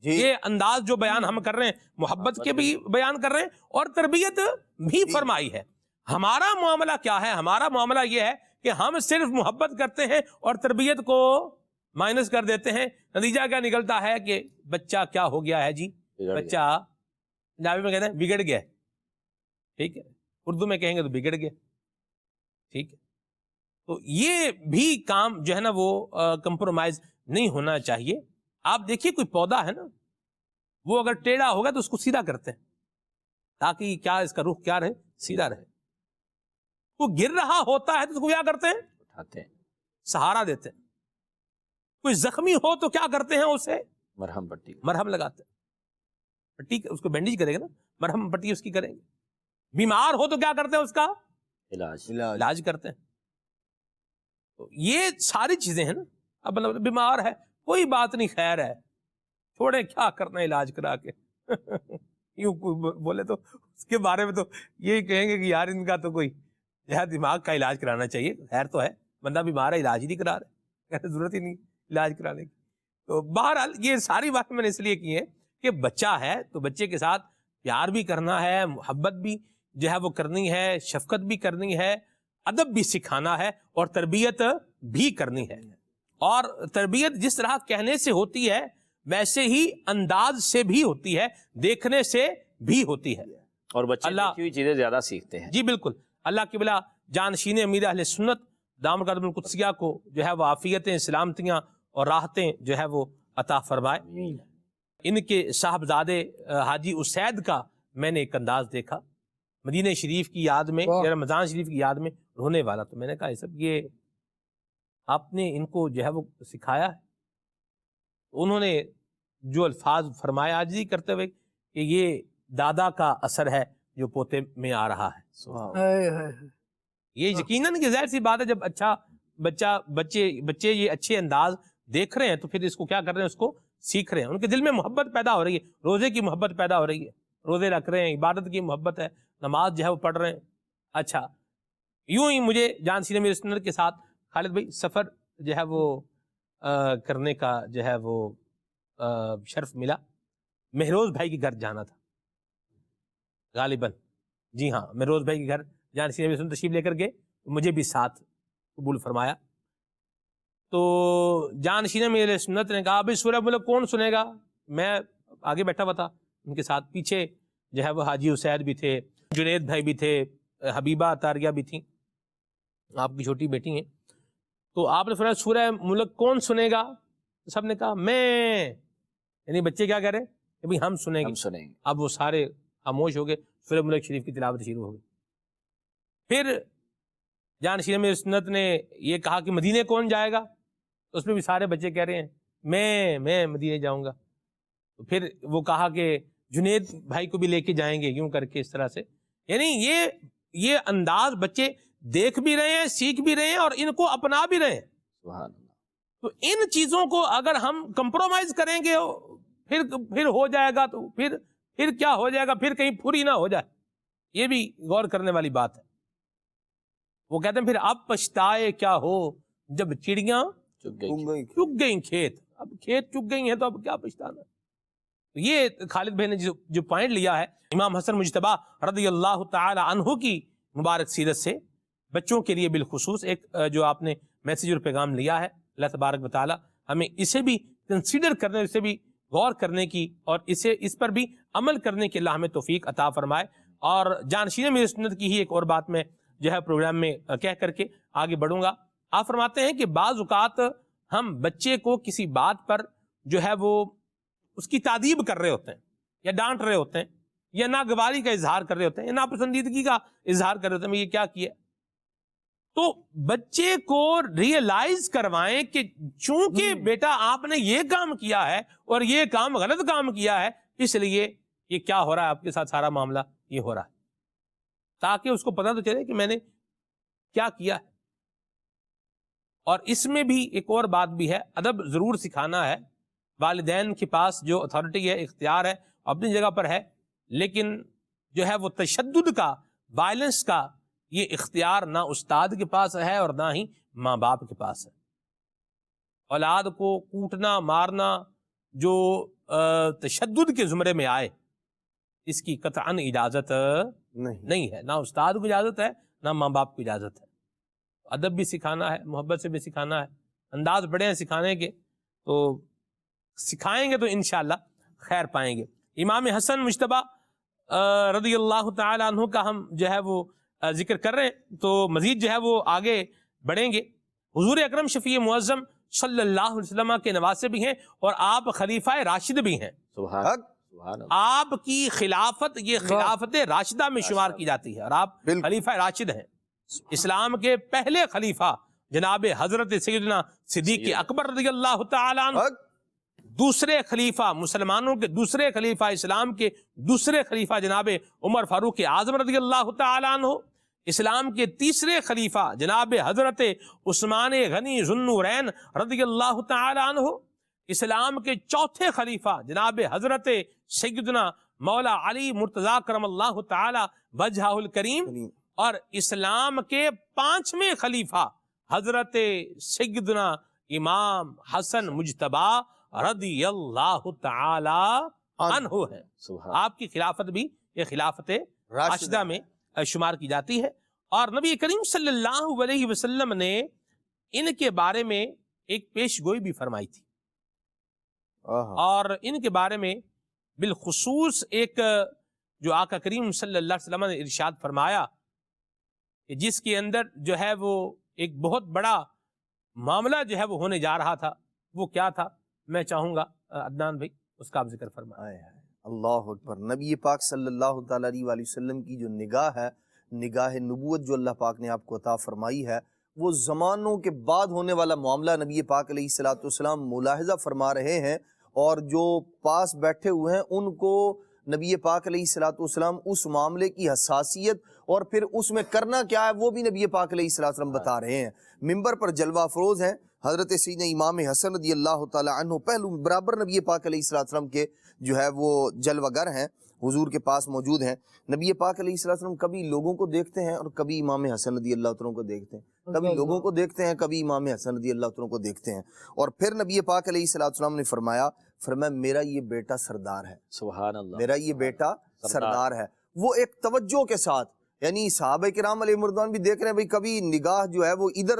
یہ انداز جو بیان ہم کر رہے ہیں محبت کے بھی بیان کر رہے ہیں اور تربیت بھی فرمائی ہے. ہمارا معاملہ کیا ہے؟ ہمارا معاملہ یہ ہے کہ ہم صرف محبت کرتے ہیں اور تربیت کو مائنس کر دیتے ہیں. نتیجہ کیا نکلتا ہے کہ بچہ کیا ہو گیا ہے جی؟ بچہ پنجابی میں کہتے ہیں بگڑ گیا. ٹھیک ہے، اردو میں کہیں گے تو بگڑ گیا. ٹھیک ہے، تو یہ بھی کام جو ہے نا وہ کمپرومائز نہیں ہونا چاہیے. آپ دیکھیے کوئی پودا ہے نا، وہ اگر ٹیڑھا ہوگا تو اس کو سیدھا کرتے ہیں تاکہ کیا اس کا رخ کیا رہے، سیدھا رہے. وہ گر رہا ہوتا ہے تو اس کو کیا کرتے ہیں؟ اٹھاتے ہیں، سہارا دیتے ہیں. کوئی زخمی ہو تو کیا کرتے ہیں؟ اسے مرہم پٹی، مرہم لگاتے ہیں. پٹی اس کو بینڈیج کرے گا نا، مرہم پٹی اس کی کریں گے. بیمار ہو تو کیا کرتے ہیں؟ اس کا علاج کرتے ہیں. تو یہ ساری چیزیں ہیں نا. اب مطلب بیمار ہے کوئی بات نہیں، خیر ہے، چھوڑیں کیا کرنا علاج کرا کے. یوں کوئی بولے تو اس کے بارے میں تو یہی کہیں گے کہ یار ان کا تو کوئی دماغ کا علاج کرانا چاہیے. خیر تو ہے، بندہ بیمار ہے علاج ہی نہیں کرا رہے، ضرورت ہی نہیں علاج کرانے کی. تو بہرحال یہ ساری باتیں میں نے اس لیے کی ہیں کہ بچہ ہے تو بچے کے ساتھ پیار بھی کرنا ہے، محبت بھی جو ہے وہ کرنی ہے، شفقت بھی کرنی ہے، ادب بھی سکھانا ہے اور تربیت بھی کرنی ہے. اور تربیت جس طرح کہنے سے ہوتی ہے ویسے ہی انداز سے بھی ہوتی ہے، دیکھنے سے بھی ہوتی ہے. اور بچے دیکھی ہوئی چیزیں زیادہ سیکھتے ہیں. جی بالکل. اللہ کی بلا جانشین امیر اہل سنت دامت قدم القدسیہ کو جو ہے وہ عافیتیں، سلامتیاں اور راحتیں جو ہے وہ عطا فرمائے. ان کے صاحبزادے حاجی اسید کا میں نے ایک انداز دیکھا مدینہ شریف کی یاد میں یا رمضان شریف کی یاد میں رونے والا. تو میں نے کہا یہ سب یہ آپ نے ان کو جو ہے وہ سکھایا ہے؟ انہوں نے جو الفاظ فرمایا عاجزی کرتے ہوئے کہ یہ دادا کا اثر ہے جو پوتے میں آ رہا ہے. ہائے ہائے. یہ یقیناً کہ ظاہر سی بات ہے جب اچھا بچے یہ اچھے انداز دیکھ رہے ہیں تو پھر اس کو کیا کر رہے ہیں, اس کو سیکھ رہے ہیں, ان کے دل میں محبت پیدا ہو رہی ہے, روزے کی محبت پیدا ہو رہی ہے, روزے رکھ رہے ہیں, عبادت کی محبت ہے, نماز جو ہے وہ پڑھ رہے ہیں. اچھا یوں ہی مجھے جان سینے میرے سنت کے ساتھ خالد بھائی سفر جو ہے وہ کرنے کا جو ہے وہ شرف ملا. مہروز بھائی کے گھر جانا تھا غالباً, جی ہاں مہروز بھائی کے گھر جان سینے میرے سنت تشریف لے کر گئے, مجھے بھی ساتھ قبول فرمایا. تو جان سینے میرے سنت نے کہا بھائی سورہ ملک کون سنے گا؟ میں آگے بیٹھا ہوا تھا ان کے ساتھ, پیچھے جو ہے وہ حاجی حسین بھی تھے, جنید بھائی بھی تھے, حبیبہ تاریہ بھی تھیں, آپ کی چھوٹی بیٹی ہیں. تو آپ نے فرمایا سورہ ملک کون سنے گا؟ سب نے کہا میں, یعنی بچے کیا کہہ رہے کہ بھائی ہم سنیں گے. اب وہ سارے خاموش ہو گئے, سورہ ملک شریف کی تلاوت شروع ہو گئی. پھر جان شیرہ میں سنت نے یہ کہا کہ مدینے کون جائے گا؟ اس میں بھی سارے بچے کہہ رہے ہیں میں مدینے جاؤں گا. تو پھر وہ کہا کہ جنید بھائی کو بھی لے کے جائیں گے, یوں کر کے اس طرح سے. یعنی یہ انداز بچے دیکھ بھی رہے ہیں, سیکھ بھی رہے ہیں اور ان کو اپنا بھی رہے ہیں. سبحان اللہ. تو ان چیزوں کو اگر ہم کمپرومائز کریں گے پھر ہو جائے گا, تو پھر کیا ہو جائے گا, پھر کہیں پوری نہ ہو جائے. یہ بھی غور کرنے والی بات ہے. وہ کہتے ہیں پھر اب پچھتائے کیا ہو جب چڑیاں چگ گئیں کھیت. اب کھیت چگ گئی ہیں تو اب کیا پچھتانا. یہ خالد بھائی نے جو پوائنٹ لیا ہے امام حسن مجتبی رضی اللہ تعالی عنہ کی مبارک سیرت سے, بچوں کے لیے بالخصوص ایک جو آپ نے میسیج اور پیغام لیا ہے, اللہ تبارک و تعالی ہمیں اسے بھی کنسیڈر کرنے, اسے بھی غور کرنے کی اور اس پر بھی عمل کرنے کی اللہ ہمیں توفیق عطا فرمائے. اور جانشین میری سنت کی ہی ایک اور بات میں جو ہے پروگرام میں کہہ کر کے آگے بڑھوں گا. آپ فرماتے ہیں کہ بعض اوقات ہم بچے کو کسی بات پر جو ہے وہ اس کی تعدیب کر رہے ہوتے ہیں یا ڈانٹ رہے ہوتے ہیں یا ناگواری کا اظہار کر رہے ہوتے ہیں یا ناپسندیدگی کا اظہار کر رہے ہوتے ہیں, میں یہ کیا کیا. تو بچے کو ریئلائز کروائیں کہ چونکہ بیٹا آپ نے یہ کام کیا ہے اور یہ کام غلط کام کیا ہے, اس لیے یہ کیا ہو رہا ہے آپ کے ساتھ, سارا معاملہ یہ ہو رہا ہے, تاکہ اس کو پتہ تو چلے کہ میں نے کیا کیا ہے. اور اس میں بھی ایک اور بات بھی ہے, ادب ضرور سکھانا ہے. والدین کے پاس جو اتھارٹی ہے, اختیار ہے, اپنی جگہ پر ہے, لیکن جو ہے وہ تشدد کا, وائلنس کا یہ اختیار نہ استاد کے پاس ہے اور نہ ہی ماں باپ کے پاس ہے. اولاد کو کوٹنا مارنا جو تشدد کے زمرے میں آئے, اس کی قطعاً اجازت نہیں ہے, نہ استاد کو اجازت ہے نہ ماں باپ کو اجازت ہے. ادب بھی سکھانا ہے, محبت سے بھی سکھانا ہے, انداز بڑے ہیں سکھانے کے, تو سکھائیں گے تو انشاءاللہ خیر پائیں گے. امام حسن مجتبی رضی اللہ تعالی عنہ کا ہم جو ہے وہ ذکر کر رہے ہیں, تو مزید جو ہے وہ آگے بڑھیں گے. حضور اکرم شفیع معظم صلی اللہ علیہ وسلم کے نواسے بھی ہیں اور آپ خلیفہ راشد بھی ہیں. آپ کی خلافت یہ خلافت راشدہ میں شمار کی جاتی ہے اور آپ خلیفہ راشد ہیں. اسلام کے پہلے خلیفہ جناب حضرت سیدنا صدیق اکبر رضی اللہ تعالی عنہ, دوسرے خلیفہ مسلمانوں کے دوسرے خلیفہ, اسلام کے دوسرے خلیفہ جناب عمر فاروق اعظم رضی اللہ تعالی عنہ, اسلام کے تیسرے خلیفہ جناب حضرت عثمان غنی ذو النورین رضی اللہ تعالی عنہ, اسلام کے چوتھے خلیفہ جناب حضرت سیدنا مولا علی مرتضی کرم اللہ تعالی وجہہ الکریم, اور اسلام کے پانچویں خلیفہ حضرت سیدنا امام حسن مجتبی رضی اللہ تعالی عنہ ہے. آپ کی خلافت بھی یہ خلافت راشدہ میں شمار کی جاتی ہے. اور نبی کریم صلی اللہ علیہ وسلم نے ان کے بارے میں ایک پیش گوئی بھی فرمائی تھی, اور ان کے بارے میں بالخصوص ایک جو آقا کریم صلی اللہ علیہ وسلم نے ارشاد فرمایا کہ جس کے اندر جو ہے وہ ایک بہت بڑا معاملہ جو ہے وہ ہونے جا رہا تھا. وہ کیا تھا, میں چاہوں گا عدنان بھائی اس کا آپ ذکر فرمائیں. اللہ اکبر. نبی پاک صلی اللہ تعالی علیہ وآلہ وسلم کی جو نگاہ ہے, نگاہ نبوت جو اللہ پاک نے آپ کو عطا فرمائی ہے, وہ زمانوں کے بعد ہونے والا معاملہ نبی پاک علیہ الصلوۃ والسلام ملاحظہ فرما رہے ہیں, اور جو پاس بیٹھے ہوئے ہیں ان کو نبی پاک علیہ الصلوۃ والسلام اس معاملے کی حساسیت اور پھر اس میں کرنا کیا ہے وہ بھی نبی پاک علیہ الصلوۃ والسلام بتا رہے ہیں. منبر پر جلوہ افروز ہیں حضرت سیدنا امام حسن رضی اللہ تعالی عنہ، پہلو برابر نبی پاک علیہ الصلوۃ والسلام کے جو ہے وہ جلوہ گر ہیں، حضور کے پاس موجود ہیں. نبی پاک علیہ الصلوۃ والسلام کبھی لوگوں کو دیکھتے ہیں اور کبھی امام حسن رضی اللہ عنہ کو دیکھتے ہیں، کبھی لوگوں کو دیکھتے ہیں کبھی امام حسن رضی اللہ عنہ کو دیکھتے ہیں. اور پھر نبی پاک علیہ الصلوۃ والسلام نے فرمایا میرا یہ بیٹا سردار ہے، سبحان اللہ، میرا یہ بیٹا سردار ہے. وہ ایک توجہ کے ساتھ، یعنی صحابہ کرام علیہ مردوان بھی دیکھ رہے ہیں بھائی، کبھی نگاہ جو ہے وہ ادھر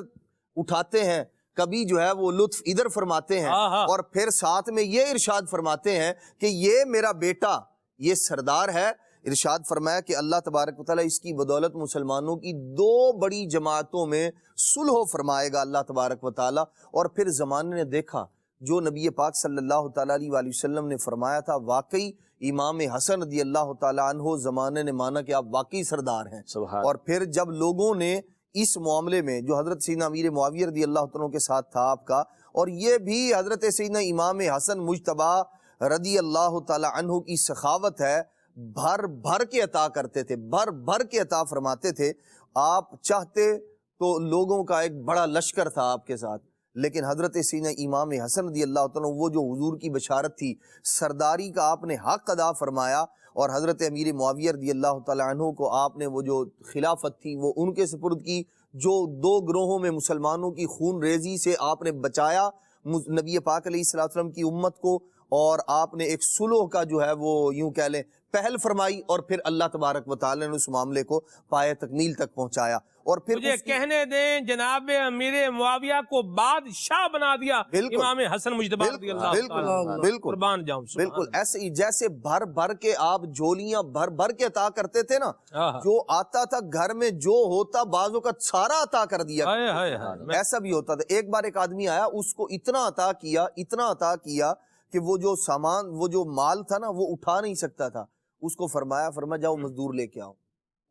اٹھاتے ہیں، کبھی جو ہے وہ لطف ادھر فرماتے ہیں، اور پھر ساتھ میں یہ ارشاد فرماتے ہیں کہ یہ میرا بیٹا یہ سردار ہے. ارشاد فرمایا کہ اللہ تبارک و تعالیٰ اس کی بدولت مسلمانوں کی 2 بڑی جماعتوں میں صلح فرمائے گا اللہ تبارک و تعالیٰ. اور پھر زمانے نے دیکھا جو نبی پاک صلی اللہ تعالیٰ علیہ وآلہ وسلم نے فرمایا تھا، واقعی امام حسن رضی اللہ تعالیٰ عنہ زمانے نے مانا کہ آپ واقعی سردار ہیں. اور پھر جب لوگوں نے اس معاملے میں جو حضرت سیدنا امیر معاویہ رضی اللہ عنہ کے ساتھ تھا آپ کا، اور یہ بھی حضرت سیدنا امام حسن مجتبیٰ رضی اللہ تعالیٰ عنہ کی سخاوت ہے، بھر بھر کے عطا کرتے تھے، بھر بھر کے عطا فرماتے تھے. آپ چاہتے تو لوگوں کا ایک بڑا لشکر تھا آپ کے ساتھ، لیکن حضرت سیدنا امام حسن رضی اللہ عنہ وہ جو حضور کی بشارت تھی سرداری کا آپ نے حق ادا فرمایا، اور حضرت امیر معاویہ رضی اللہ تعالیٰ عنہ کو آپ نے وہ جو خلافت تھی وہ ان کے سپرد کی، جو 2 گروہوں میں مسلمانوں کی خون ریزی سے آپ نے بچایا نبی پاک علیہ الصلوۃ والسلام کی امت کو، اور آپ نے ایک صلح کا جو ہے وہ یوں کہہ لیں پہل فرمائی، اور پھر اللہ تبارک و تعالی نے اس معاملے کو پائے تکمیل تک پہنچایا. اور پھر مجھے کہنے دیں جناب امیر معاویہ کو بادشاہ بنا دیا امام حسن مجتبیٰ رضی اللہ تعالیٰ. بالکل قربان جاؤں. بالکل ایسے ہی جیسے بھر بھر کے آپ جھولیاں بھر بھر کے عطا کرتے تھے نا، جو آتا تھا گھر میں جو ہوتا بعضوں کا سارا عطا کر دیا، ایسا بھی ہوتا تھا. ایک بار ایک آدمی آیا، اس کو اتنا عطا کیا کہ وہ جو سامان وہ جو مال تھا نا وہ اٹھا نہیں سکتا تھا. اس کو فرمایا جاؤ مزدور لے کے آؤ،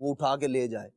وہ اٹھا کے لے جائے.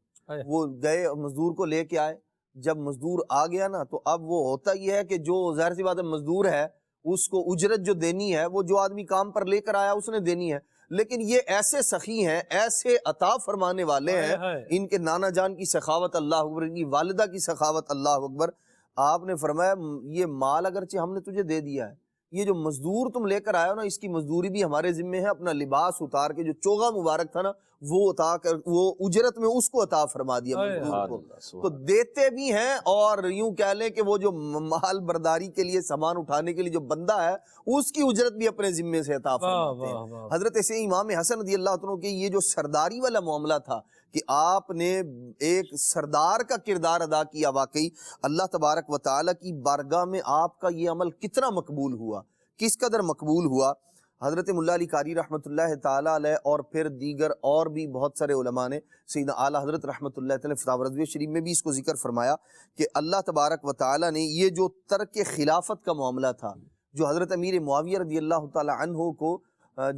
وہ گئے مزدور کو لے کے آئے. جب مزدور آ گیا نا تو اب وہ ہوتا یہ ہے کہ جو ظاہر سی بات ہے مزدور ہے اس کو اجرت جو دینی ہے وہ جو آدمی کام پر لے کر آیا اس نے دینی ہے. لیکن یہ ایسے سخی ہیں، ایسے عطا فرمانے والے ہیں، ان کے نانا جان کی سخاوت اللہ اکبر، ان کی والدہ کی سخاوت اللہ اکبر. آپ نے فرمایا یہ مال اگرچہ ہم نے تجھے دے دیا ہے، یہ جو مزدور تم لے کر آئے ہو نا اس کی مزدوری بھی ہمارے ذمے ہے. اپنا لباس اتار کے جو چوغا مبارک تھا نا وہ عطا کر، وہ اجرت میں اس کو عطا فرما دیا مزدور کو. تو دیتے بھی ہیں، اور یوں کہہ لیں کہ وہ جو مال برداری کے لیے سامان اٹھانے کے لیے جو بندہ ہے اس کی اجرت بھی اپنے ذمے سے عطا فرماتے ہیں. حضرت سے امام حسن رضی اللہ عنہ کے یہ جو سرداری والا معاملہ تھا کہ آپ نے ایک سردار کا کردار ادا کیا، واقعی اللہ تبارک و تعالیٰ کی بارگاہ میں آپ کا یہ عمل کتنا مقبول ہوا، کس قدر مقبول ہوا. حضرت ملا علی قاری رحمۃ اللہ تعالیٰ علیہ اور پھر دیگر اور بھی بہت سارے علماء نے سیدنا اعلیٰ حضرت رحمۃ اللہ تعالیٰ فتاوی رضویہ شریف میں بھی اس کو ذکر فرمایا کہ اللہ تبارک و تعالیٰ نے یہ جو ترک خلافت کا معاملہ تھا، جو حضرت امیر معاویہ رضی اللہ تعالیٰ عنہ کو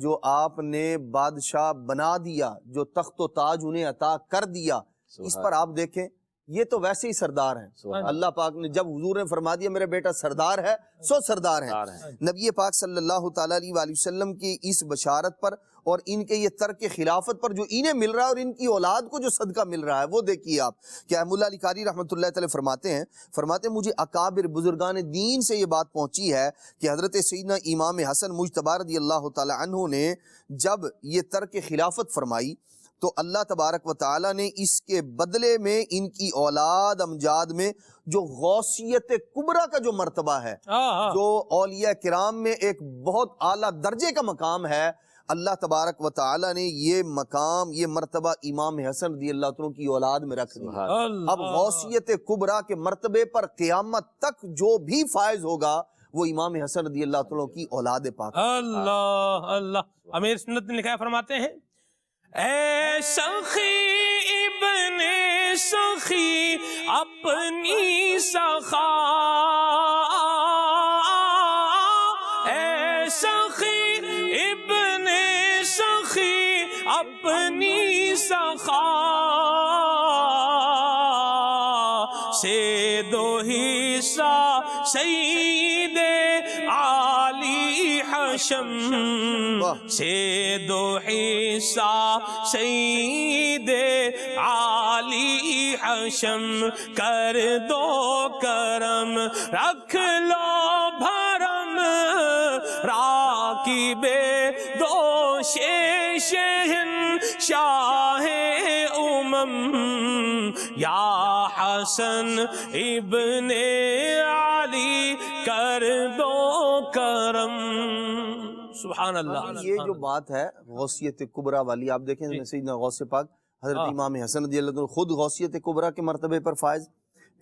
جو آپ نے بادشاہ بنا دیا، جو تخت و تاج انہیں عطا کر دیا، اس پر آپ دیکھیں یہ تو ویسے ہی سردار ہیں. اللہ پاک نے جب حضور نے فرما دیا میرا بیٹا سردار ہے سو سردار ہیں. نبی پاک صلی اللہ تعالیٰ علیہ وآلہ وسلم کی اس بشارت پر اور ان کے یہ ترک خلافت پر جو انہیں مل رہا ہے اور ان کی اولاد کو جو صدقہ مل رہا ہے وہ دیکھیے آپ. کیا ملا علی قاری رحمۃ اللہ تعالی فرماتے ہیں مجھے اکابر بزرگان دین سے یہ بات پہنچی ہے کہ حضرت سیدنا امام حسن مجتبیٰ رضی اللہ تعالی عنہ نے جب یہ ترک خلافت فرمائی تو اللہ تبارک و تعالیٰ نے اس کے بدلے میں ان کی اولاد امجاد میں جو غوثیت کبریٰ کا جو مرتبہ ہے، جو اولیاء کرام میں ایک بہت اعلیٰ درجے کا مقام ہے، اللہ تبارک و تعالیٰ نے یہ مقام، یہ مرتبہ امام حسن رضی اللہ عنہ کی اولاد میں رکھ دیا. اب غوثیت کبریٰ کے مرتبے پر قیامت تک جو بھی فائز ہوگا وہ امام حسن رضی اللہ عنہ کی اولاد پاک. اللہ اللہ. امیر سنت نے لکھا فرماتے ہیں اے سخی ابن سخی اپنی سخا، اے سخی ابن سخی اپنی سخا سے دو حصہ سید عالی حشم سے دو حصہ سید عالی حشم کر دو کرم رکھ لو بھرم راکب دوش شہنشاہ یا حسن ابن علی کر دو کرم. سبحان اللہ. یہ جو بات ہے غوثیت کبریٰ والی، آپ دیکھیں سیدنا غوث پاک حضرت امام حسن رضی اللہ عنہ خود غوثیت کبریٰ کے مرتبے پر فائز،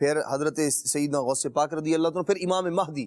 پھر حضرت سیدنا غوث پاک رضی اللہ عنہ، پھر امام مہدی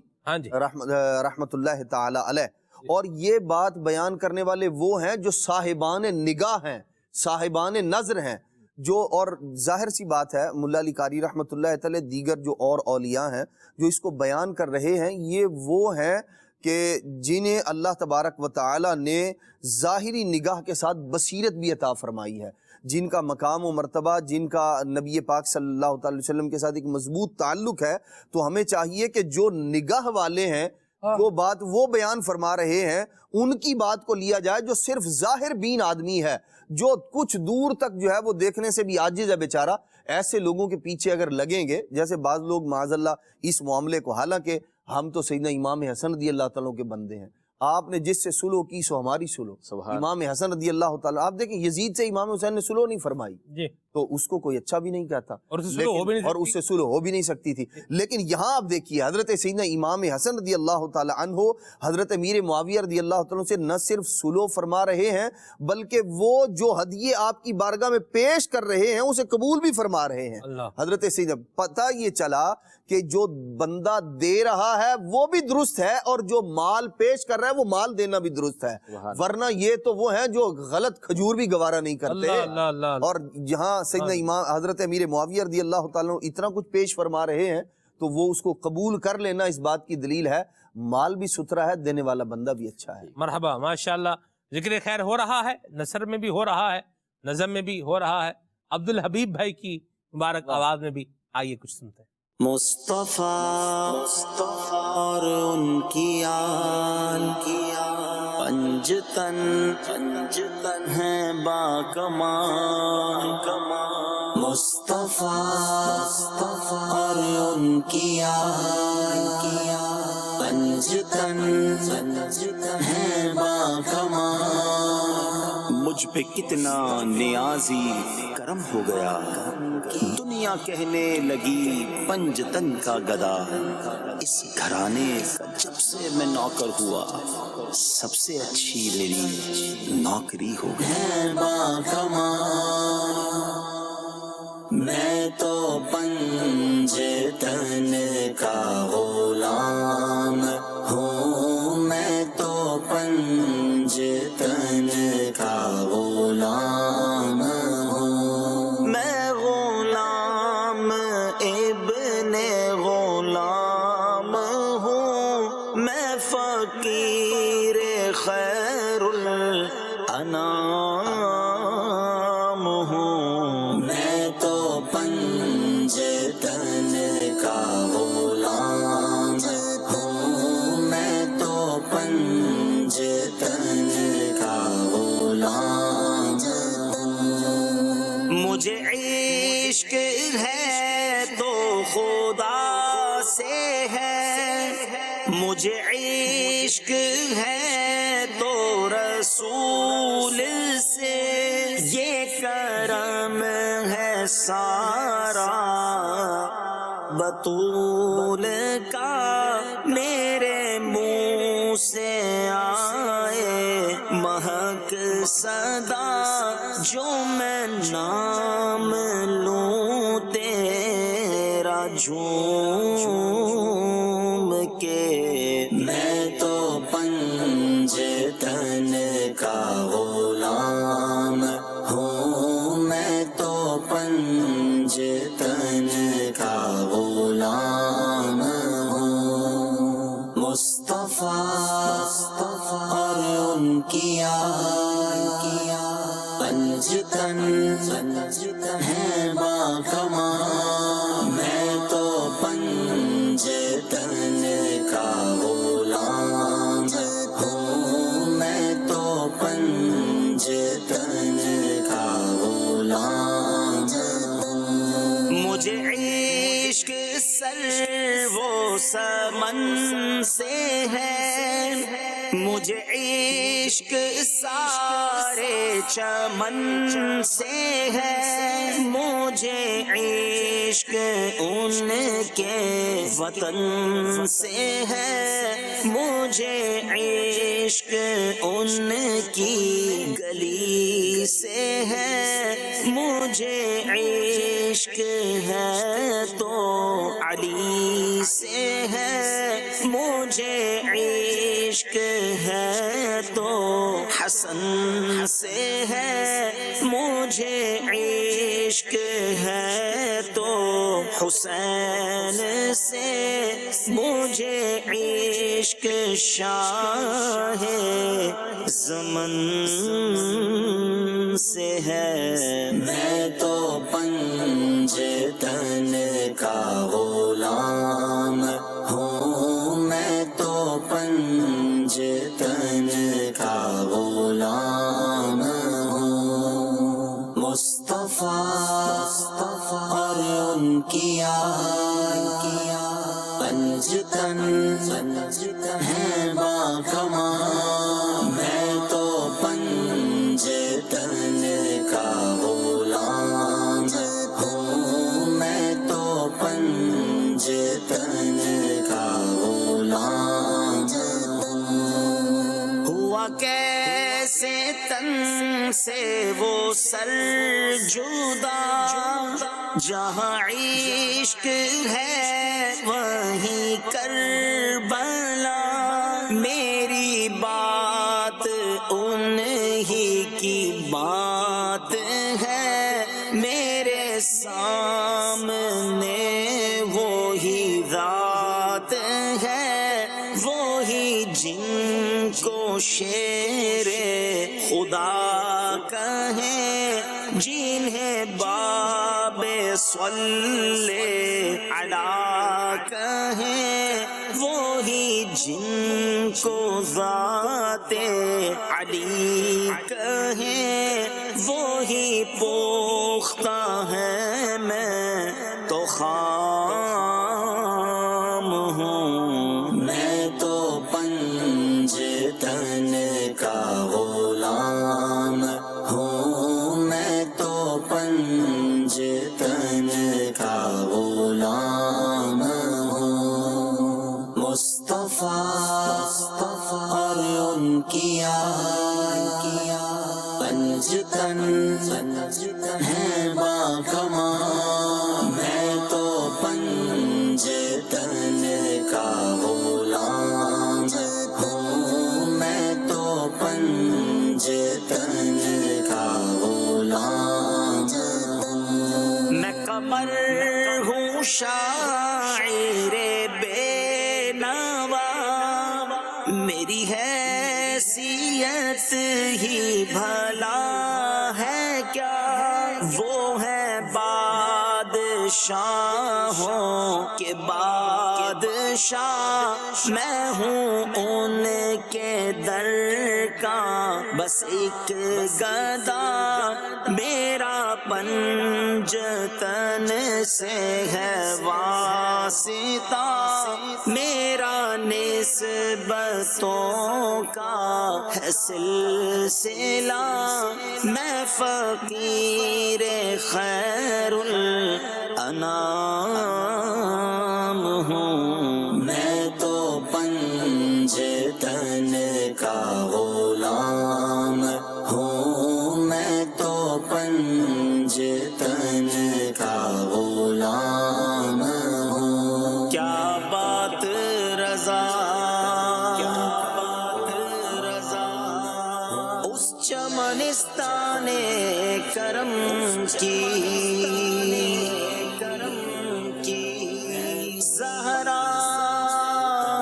رحمت اللہ تعالی علیہ. اور یہ بات بیان کرنے والے وہ ہیں جو صاحبان نگاہ ہیں، صاحبان نظر ہیں، جو اور ظاہر سی بات ہے ملا علی قاری رحمۃ اللہ تعالی دیگر جو اور اولیاء ہیں جو اس کو بیان کر رہے ہیں، یہ وہ ہیں کہ جنہیں اللہ تبارک و تعالی نے ظاہری نگاہ کے ساتھ بصیرت بھی عطا فرمائی ہے، جن کا مقام و مرتبہ، جن کا نبی پاک صلی اللہ تعالی وسلم کے ساتھ ایک مضبوط تعلق ہے. تو ہمیں چاہیے کہ جو نگاہ والے ہیں، جو بات وہ بیان فرما رہے ہیں، ان کی بات کو لیا جائے. جو صرف ظاہر بین آدمی ہے، جو کچھ دور تک جو ہے وہ دیکھنے سے بھی عاجز ہے بیچارہ، ایسے لوگوں کے پیچھے اگر لگیں گے، جیسے بعض لوگ معاذ اللہ اس معاملے کو، حالانکہ ہم تو سیدنا امام حسن رضی اللہ تعالیٰ کے بندے ہیں، آپ نے جس سے سلو کی سو ہماری سلو. امام حسن رضی اللہ تعالیٰ، آپ دیکھیں یزید سے امام حسین نے سلو نہیں فرمائی تو اس کو کوئی اچھا بھی نہیں کہتا، اور اس سے سلو ہو بھی نہیں سکتی تھی. لیکن یہاں آپ دیکھیے حضرت سیدنا امام حسن رضی اللہ تعالیٰ عنہ حضرت امیر معاویہ رضی اللہ تعالیٰ سے نہ صرف سلو فرما رہے ہیں، بلکہ وہ جو ہدیے آپ کی بارگاہ میں پیش کر رہے ہیں اسے قبول بھی فرما رہے ہیں. حضرت سیدنا پتہ یہ چلا کہ جو بندہ دے رہا ہے وہ بھی درست ہے، اور جو مال پیش کر رہا ہے وہ مال دینا بھی درست ہے، ورنہ یہ تو وہ ہیں جو غلط کھجور بھی گوارا نہیں کرتے. اور جہاں سیدنا امام حضرت امیر معاویہ رضی اللہ تعالیٰ اتنا کچھ پیش فرما رہے ہیں تو وہ اس کو قبول کر لینا اس بات کی دلیل ہے مال بھی ستھرا ہے، دینے والا بندہ بھی اچھا ہے. مرحبا، ماشاءاللہ. ذکر خیر ہو رہا ہے، نثر میں بھی ہو رہا ہے، نظم میں بھی ہو رہا ہے. عبدالحبیب بھائی کی مبارک آواز میں بھی آئیے کچھ سنتے ہیں. مصطفیٰ اور ان کی آل پنجتن ہیں با کمال. مصطفیٰ اور ان کی آل پنجتن ہیں با کمال. مجھ پہ کتنا نیازی کرم ہو گیا، دنیا کہنے لگی پنجتن کا گدا. اس گھرانے کا جب سے میں نوکر ہوا، سب سے اچھی میری نوکری ہو گئی. میں تو پنجتن کا غلام ہوں، میں تو پنجتن کا غلام ہوں. میں غلام ابن غلام ہوں، میں فقیر خیر الانام ہوں. میں تو پنجتن کا غلام ہوں، میں تو پنجتن کا غلام ہوں. مجھے عشق ہے تو خدا سے ہے، مجھے عشق ہے تو رسول سے. یہ کرم ہے سارا بطول کا، میرے منہ سے آئے مہک صدا. جو میں نام لوں تیرا جھوم کے، میں تو پنجتن کا غلام ہوں، میں تو پنجتن کا غلام ہوں. مصطفیٰ اور ان کی آل پنجتن ہیں با کمال. میں تو پنجتن کا غلام ہوں، سمن سے ہے، مجھے عشق سارے چمن سے ہے، مجھے عشق ان کے وطن سے ہے، مجھے عشق ان کی گلی سے ہے، مجھے عشق ہے تو علی سے ہے، مجھے عشق ہے تو حسن سے ہے، مجھے عشق ہے تو حسین سے، مجھے عشق شاہ زمن سے ہے، میں تو پنجتن کا غلام ہوں، میں تو پنجتن کا غلام ہوں، مصطفیٰ اور ان کی پنجتن ہے باکمال، میں تو پنجتن کا غلام ہوں، میں تو پنجتن کا غلام ہوں۔ ہوا کیسے تن سے وہ سر جدا، جہاں عشق ہے وہیں کربلا، میری بات انہی کی بات ہے، میرے سامنے وہی ذات ہے، وہی جن کو شیر خدا کہیں، جنہیں باب صلی علی کہیں، وہی جن کو ذات علی کہیں، وہی پختہ ہے میں تو خام ہوں، میں تو پنجتن کا غلام ہوں، میں تو پنجتن کا غلام ہوں، مصطفیٰ اور ان کی پنجتن ہے باکمال، میں تو پنجتن کا غلام ہوں، میں تو پنجتن کا غلام ہوں۔ میں قمر ہوں شاعر بے نوا، میری حیثیت ہی بھلا ہے کیا، وہ ہے بادشاہوں کے بادشاہ، میں ہوں ان کے در کا بس ایک گدا، میرا پنجتن سے ہے واسطہ، میرا نسبتوں کا ہے سلسلہ، میں فقیر خیر الانام ہوں، میں تو پنجتن کا غلام ہوں، میں تو پنجتن کا غلام ہوں۔ کیا بات رضا، اس چمنستان کرم کی، زہرا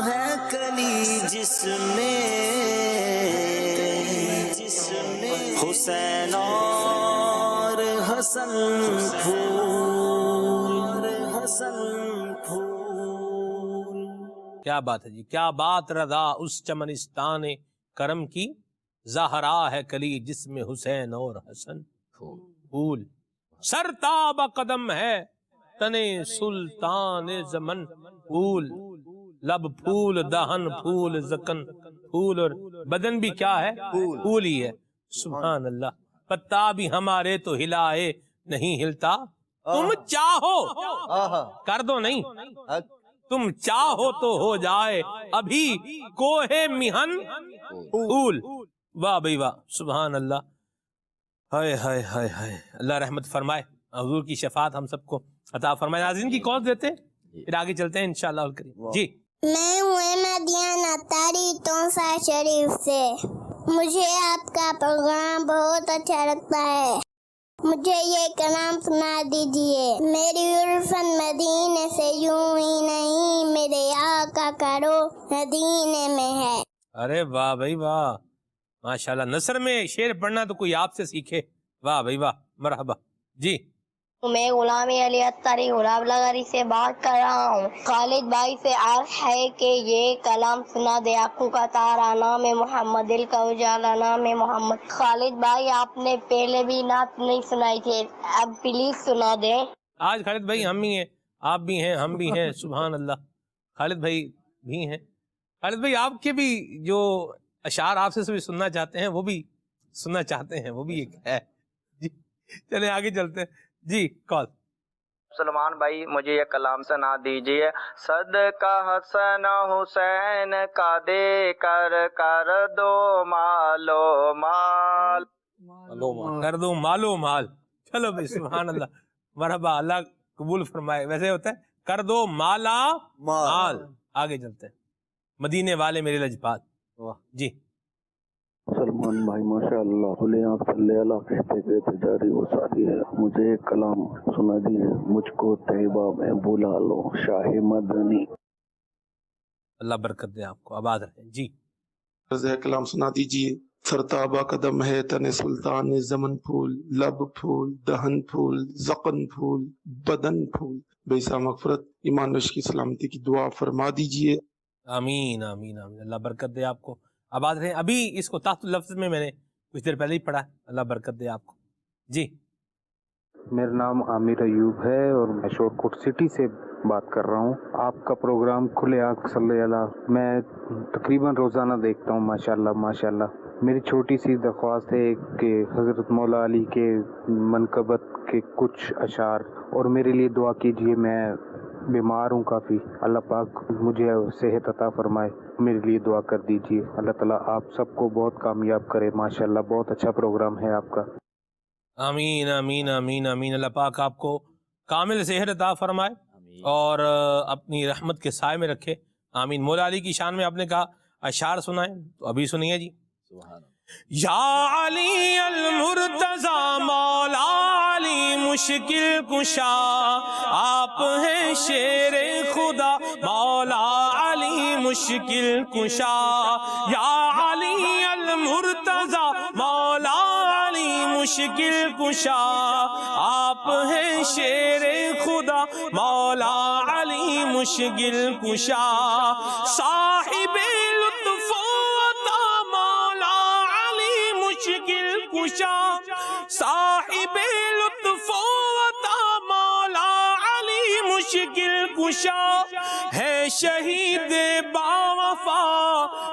ہے کلی جس میں حسین اور حسن پھول، کیا بات ہے جی، کیا بات رضا اس چمنستان کرم کی، زہرا ہے کلی جس میں حسین اور حسن پھول، سرتاب قدم ہے تنے سلطان زمن پھول، لب پھول، دہن پھول، زکن پھول، اور بدن بھی کیا ہے؟ پھول ہی ہے. سبحان اللہ. پتا بھی ہمارے تو ہلائے نہیں ہلتا. تم چاہو کر دو نہیں، تم چاہو تو ہو جائے ابھی کوہ مہن پھول. واہ بھائی واہ، سبحان اللہ. ہائے ہائے ہائے ہائے. اللہ رحمت فرمائے، حضور کی شفاعت ہم سب کو عطا فرمائے. ناظرین کی کال دیتے ہیں، پھر آگے چلتے ہیں انشاءاللہ الکریم. جی. میں ہوں مدینہ تاری تونسا شریف سے. مجھے آپ کا پروگرام بہت اچھا لگتا ہے. مجھے یہ کلام سنا دیجئے. میری الفت مدینے سے یوں ہی نہیں، میرے آقا کا روح مدینے میں ہے. ارے واہ بھائی واہ، ماشاءاللہ. نثر میں شعر پڑھنا تو کوئی آپ سے سیکھے. واہ بھائی واہ، مرحبا. جی. میں غلامی علی اتاری غلام لغری سے بات کر رہا ہوں. خالد بھائی سے عرض ہے کہ یہ کلام سنا دے. آنکھوں کا تارا نام محمد، دل کا اجالا نام محمد. خالد بھائی آپ نے پہلے بھی نعت نہیں سنائی تھی، اب پلیز سنا دے. آج خالد بھائی ہم ہی ہیں، آپ بھی ہیں، ہم بھی ہیں. سبحان اللہ. خالد بھائی بھی ہیں. خالد بھائی آپ کے بھی جو اشعار آپ سے سننا چاہتے ہیں وہ بھی سننا چاہتے ہیں، وہ بھی ایک ہے. جی چلیں آگے چلتے ہیں. جی کال. سلمان بھائی مجھے یہ کلام سنا دیجئے. صدقہ حسن حسین کا دے کر دو مالو مال. کر دو مالو مال. چلو بھائی سبحان اللہ، مرحبا. اللہ قبول فرمائے. ویسے ہوتا ہے کر دو مالا مال. آگے چلتے ہیں. مدینے والے میرے لجپال. جی. سلمان بھائی ماشاء اللہ صلی اللہ کہتے کہتے جاری وہ ساری ہے. مجھے ایک کلام سنا دیجیے. مجھ کو طیبہ میں بلا لو شاہ مدنی. اللہ برکت دے آپ کو، آباد رہے. جی. کلام سنا دیجیے. سرتابہ قدم ہے تن سلطان زمن پھول، لب پھول، دہن پھول، زقن پھول، بدن پھول. بیسا مغفرت ایمان نش کی سلامتی کی دعا فرما دیجیے. آمین آمین آمین. اللہ برکت دے آپ کو، آباد رہے. ابھی اس کو تحت لفظ میں نے کچھ دیر پہلے ہی پڑھا ہے. اللہ برکت دے آپ کو. جی. میرا نام عامر ایوب ہے اور میں شور کوٹ سٹی سے بات کر رہا ہوں. آپ کا پروگرام کھلے آنکھ صلی اللہ میں تقریباً روزانہ دیکھتا ہوں. ماشاءاللہ ماشاءاللہ. میری چھوٹی سی درخواست ہے کہ حضرت مولا علی کے منقبت کے کچھ اشعار اور میرے لیے دعا کیجیے. میں بیمار ہوں کافی. اللہ پاک مجھے صحت عطا فرمائے. میرے لیے دعا کر دیجیے. اللہ تعالیٰ آپ سب کو بہت کامیاب کرے. ماشاءاللہ بہت اچھا پروگرام ہے آپ کا. آمین آمین آمین آمین. اللہ پاک آپ کو کامل صحت عطا فرمائے اور اپنی رحمت کے سائے میں رکھے. آمین. مولا علی کی شان میں آپ نے کہا اشعار سنائیں تو ابھی سنیے. جی. یا علی المرتضی مولا علی مشکل کشا، آپ ہیں شیر خدا مولا علی مشکل کشا. یا علی المرتضی مولا علی مشکل کشا، آپ ہیں شیر خدا مولا علی مشکل کشا. صاحب لطف مشکل کشا، صاحب لطف عطا مولا علی مشکل کشا. ہے شہید باوفا،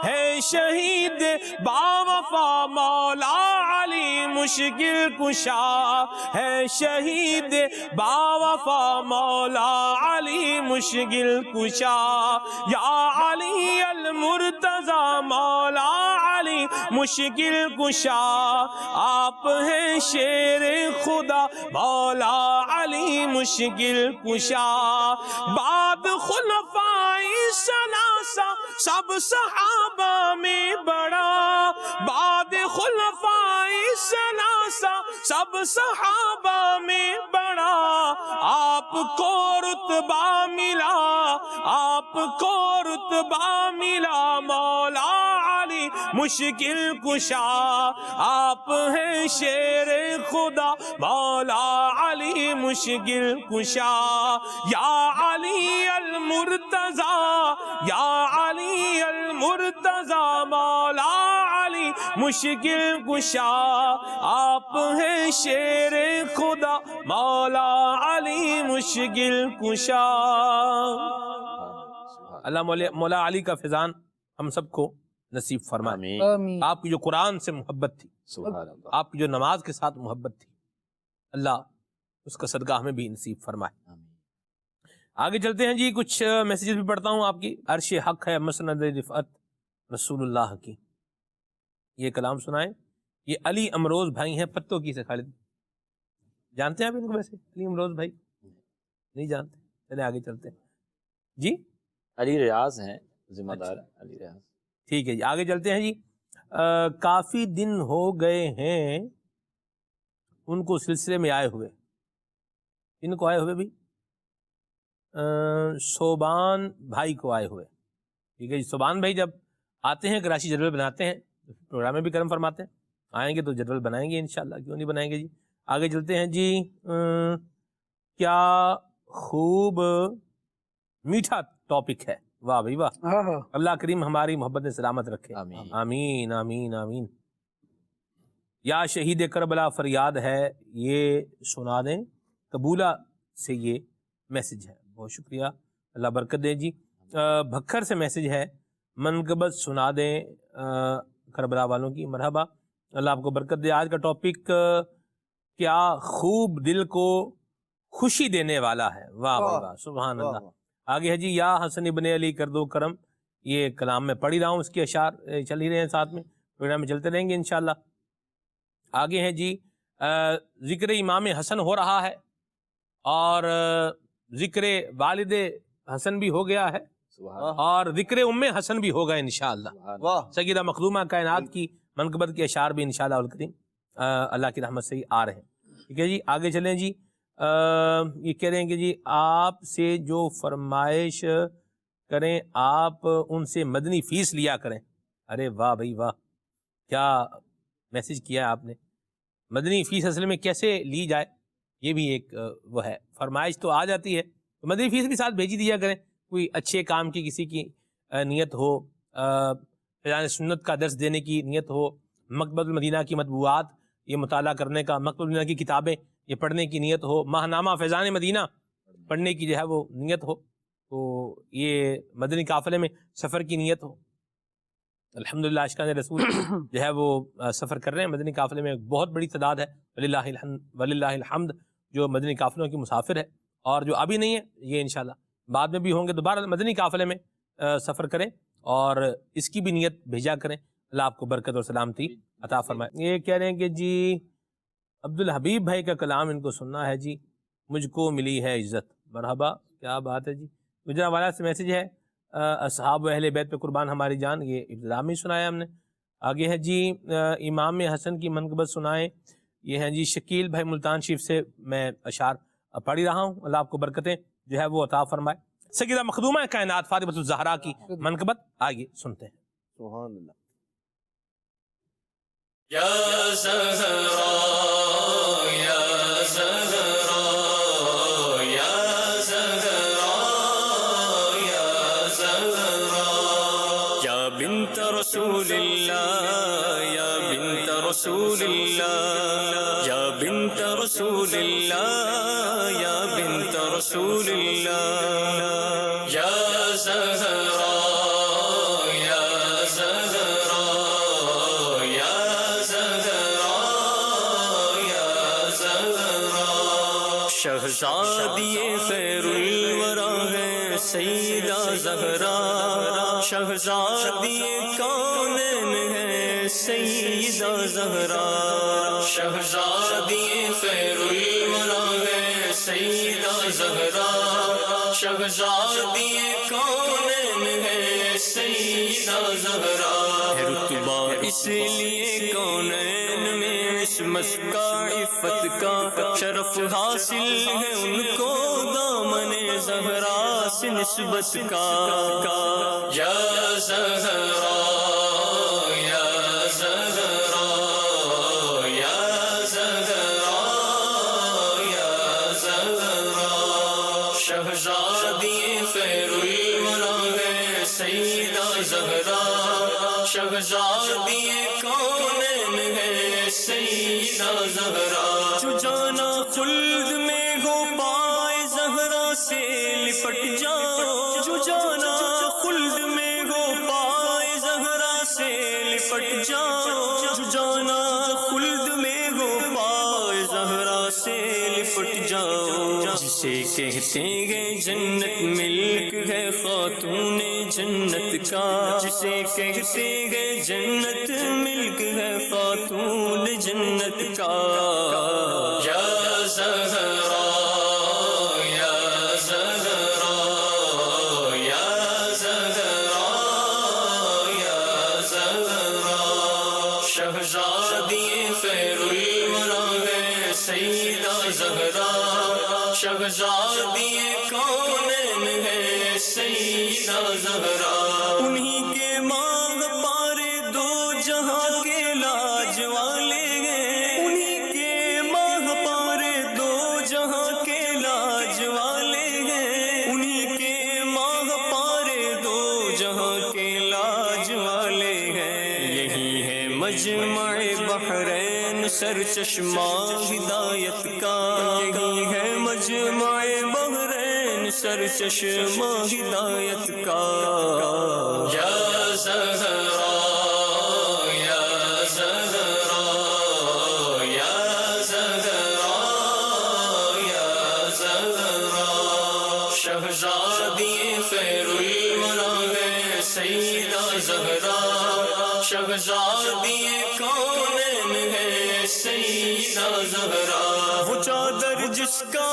ہے شہید باوفا مولا علی مشکل کشا. ہے شہید باوفا مولا علی مشکل کشا. یا علی المرتضی مولا علی مشکل کشا، آپ ہیں شیر خدا مولا علی مشکل کشا. بعد خلفائے ثلاثہ سب صحابہ میں بڑا، بعد خلفائے ثلاثہ سب صحابہ میں بڑا. آپ کو رتبہ ملا، آپ کو رتبہ ملا مولا علی مشکل کشا. آپ ہیں شیر خدا مولا علی مشکل کشا. یا علی المرتضی، یا علی المرتضی مولا علی مشکل کشا. آپ ہیں شیر خدا مولا علی مشکل کشا. اللہ مولا علی کا فیضان ہم سب کو نصیب فرمائے. آمین. آمین. آپ کی جو قرآن سے محبت تھی، سبحان اللہ. آپ کی جو نماز کے ساتھ محبت تھی، اللہ اس کا صدقہ ہمیں بھی نصیب فرمائے. آمین. آگے چلتے ہیں جی. کچھ میسیجز بھی پڑھتا ہوں آپ کی. عرش حق ہے مسند رفعت رسول اللہ کی. یہ کلام سنائیں. یہ علی امروز بھائی ہیں پتوں کی سے. خالد جانتے ہیں آپ ان کو؟ ویسے علی امروز بھائی نہیں جانتے. چلے آگے چلتے ہیں جی. علی ریاض ہیں ذمہ دار. علی ریاض. ٹھیک ہے جی. آگے چلتے ہیں جی. کافی دن ہو گئے ہیں ان کو سلسلے میں آئے ہوئے. ان کو آئے ہوئے بھی صوبان بھائی کو آئے ہوئے. ٹھیک ہے جی. صوبان بھائی جب آتے ہیں کراچی جدول بناتے ہیں، پروگرام میں بھی کرم فرماتے ہیں. آئیں گے تو جدول بنائیں گے انشاءاللہ، کیوں نہیں بنائیں گے جی. آگے چلتے ہیں جی. کیا خوب میٹھا ٹاپک ہے. واہ بھائی واہ. ہاں ہاں. اللہ کریم ہماری محبت میں سلامت رکھے. آمین. آمین آمین آمین. یا شہید کربلا فریاد ہے یہ سنا دیں. قبولہ سے یہ میسج ہے. بہت شکریہ، اللہ برکت دے جی. بھکھر سے میسج ہے منقبت سنا دیں کربلا والوں کی. مرحبا، اللہ آپ کو برکت دے. آج کا ٹاپک کیا خوب دل کو خوشی دینے والا ہے. واہ بھائی واہ، سبحان اللہ. آگے ہے جی. یا حسن ابن علی کر دو کرم. یہ کلام میں پڑھ ہی رہا ہوں، اس کے اشعار چل ہی رہے ہیں ساتھ میں، پروگرام میں چلتے رہیں گے انشاءاللہ. آگے ہے جی. ذکر امام حسن ہو رہا ہے اور ذکر والد حسن بھی ہو گیا ہے اور ذکر ام حسن بھی ہوگا انشاءاللہ. سیدہ مخدومہ کائنات کی منقبت کے اشعار بھی انشاءاللہ الکریم اللہ کی رحمت سے ہی آ رہے ہیں. ٹھیک ہے جی. آگے چلیں جی. یہ کہہ رہے ہیں کہ جی آپ سے جو فرمائش کریں آپ ان سے مدنی فیس لیا کریں. ارے واہ بھائی واہ، کیا میسج کیا ہے آپ نے. مدنی فیس اصل میں کیسے لی جائے یہ بھی ایک وہ ہے. فرمائش تو آ جاتی ہے تو مدنی فیس بھی ساتھ بھیجی دیا کریں. کوئی اچھے کام کی کسی کی نیت ہو، فیضان سنت کا درس دینے کی نیت ہو، مکتبۃ المدینہ کی مطبوعات یہ مطالعہ کرنے کا، مکتبۃ المدینہ کی کتابیں یہ پڑھنے کی نیت ہو، ماہ نامہ فیضان مدینہ پڑھنے کی جو ہے وہ نیت ہو، تو یہ مدنی قافلے میں سفر کی نیت ہو. الحمدللہ عاشقان رسول جو ہے وہ سفر کر رہے ہیں مدنی قافلے میں. بہت بڑی تعداد ہے وللہ الحمد جو مدنی قافلوں کی مسافر ہے، اور جو ابھی نہیں ہے یہ انشاءاللہ بعد میں بھی ہوں گے. دوبارہ مدنی قافلے میں سفر کریں اور اس کی بھی نیت بھیجا کریں. اللہ آپ کو برکت اور سلامتی عطا فرمائے. یہ کہہ رہے ہیں کہ جی عبدالحبیب بھائی کا کلام ان کو سننا ہے جی. مجھ کو ملی ہے عزت. مرحبا، کیا بات ہے جی. گجرانوالہ سے میسج ہے اصحاب و اہل بیت پہ قربان ہماری جان. یہ ابتدا میں سنایا ہم نے. آگے ہے جی امام حسن کی منقبت سنائیں. یہ ہیں جی شکیل بھائی ملتان شریف سے. میں اشعار پڑھ ہی رہا ہوں، اللہ آپ کو برکتیں جو ہے وہ عطا فرمائے. سیدہ مخدومہ کائنات فاطمہ الزہرا کی منقبت آگے سنتے ہیں. سبحان اللہ. یا زہرا یا زہرا یا زہرا یا زہرا یا بنت رسول اللہ یا بنت رسول اللہ یا بنت رسول اللہ یا بنت رسول اللہ یا زہرا شہزادی خیر الورا ہے سیدہ زہرا. شہزادی کونین ہے سیدہ زہرا. شہزادی خیر الورا ہے سیدہ زہرا. شہزادی کونین ہے سیدہ زہرا. رتبہ اس لیے کونین میں عصمت کا عفت کا شرف حاصل ہے ان کو دامن زہرا سے نسبت کا. یا زہرا یا زہرا یا زہرا یا زہرا. شہزادی خیر الورا ہے سیدہ زہرا. شہزادی کونین ہے سیدہ زہرا. جو جانا خلد میں ہو پائے زہرا سے لپٹ جاؤ. جو جانا جاؤ جو جانا خلد میں ہو پائے زہرا سے لپٹ جاؤ جسے کہتے ہیں جنت ملک ہے خاتون جنت کا جسے کہتے ہیں جنت ملک ہے خاتون جنت کا یا زہرا یا زہرا یا زہرا یا زہرا شہزادی خیر الورا ہے سیدہ زہرا شہزادی کونین ہے سیدہ زہرا انہی کے ماں پارے دو جہاں کے لاج والے ہیں انہی کے ماں پارے دو جہاں کے لاج والے ہیں انہی کے ماں پارے دو جہاں کے لاج والے ہیں یہی ہے مجمع بحرین سر چشمہ ہدایت کا یہی ہے مجمع بحرین سر چشمہ ہدایت کا یا زہرا یا زہرا یا زہرا یا زہرا شہزادی خیر الورا ہے سیدہ زہرا شہزادی کونین ہے سیدہ زہرا وہ چادر جس کا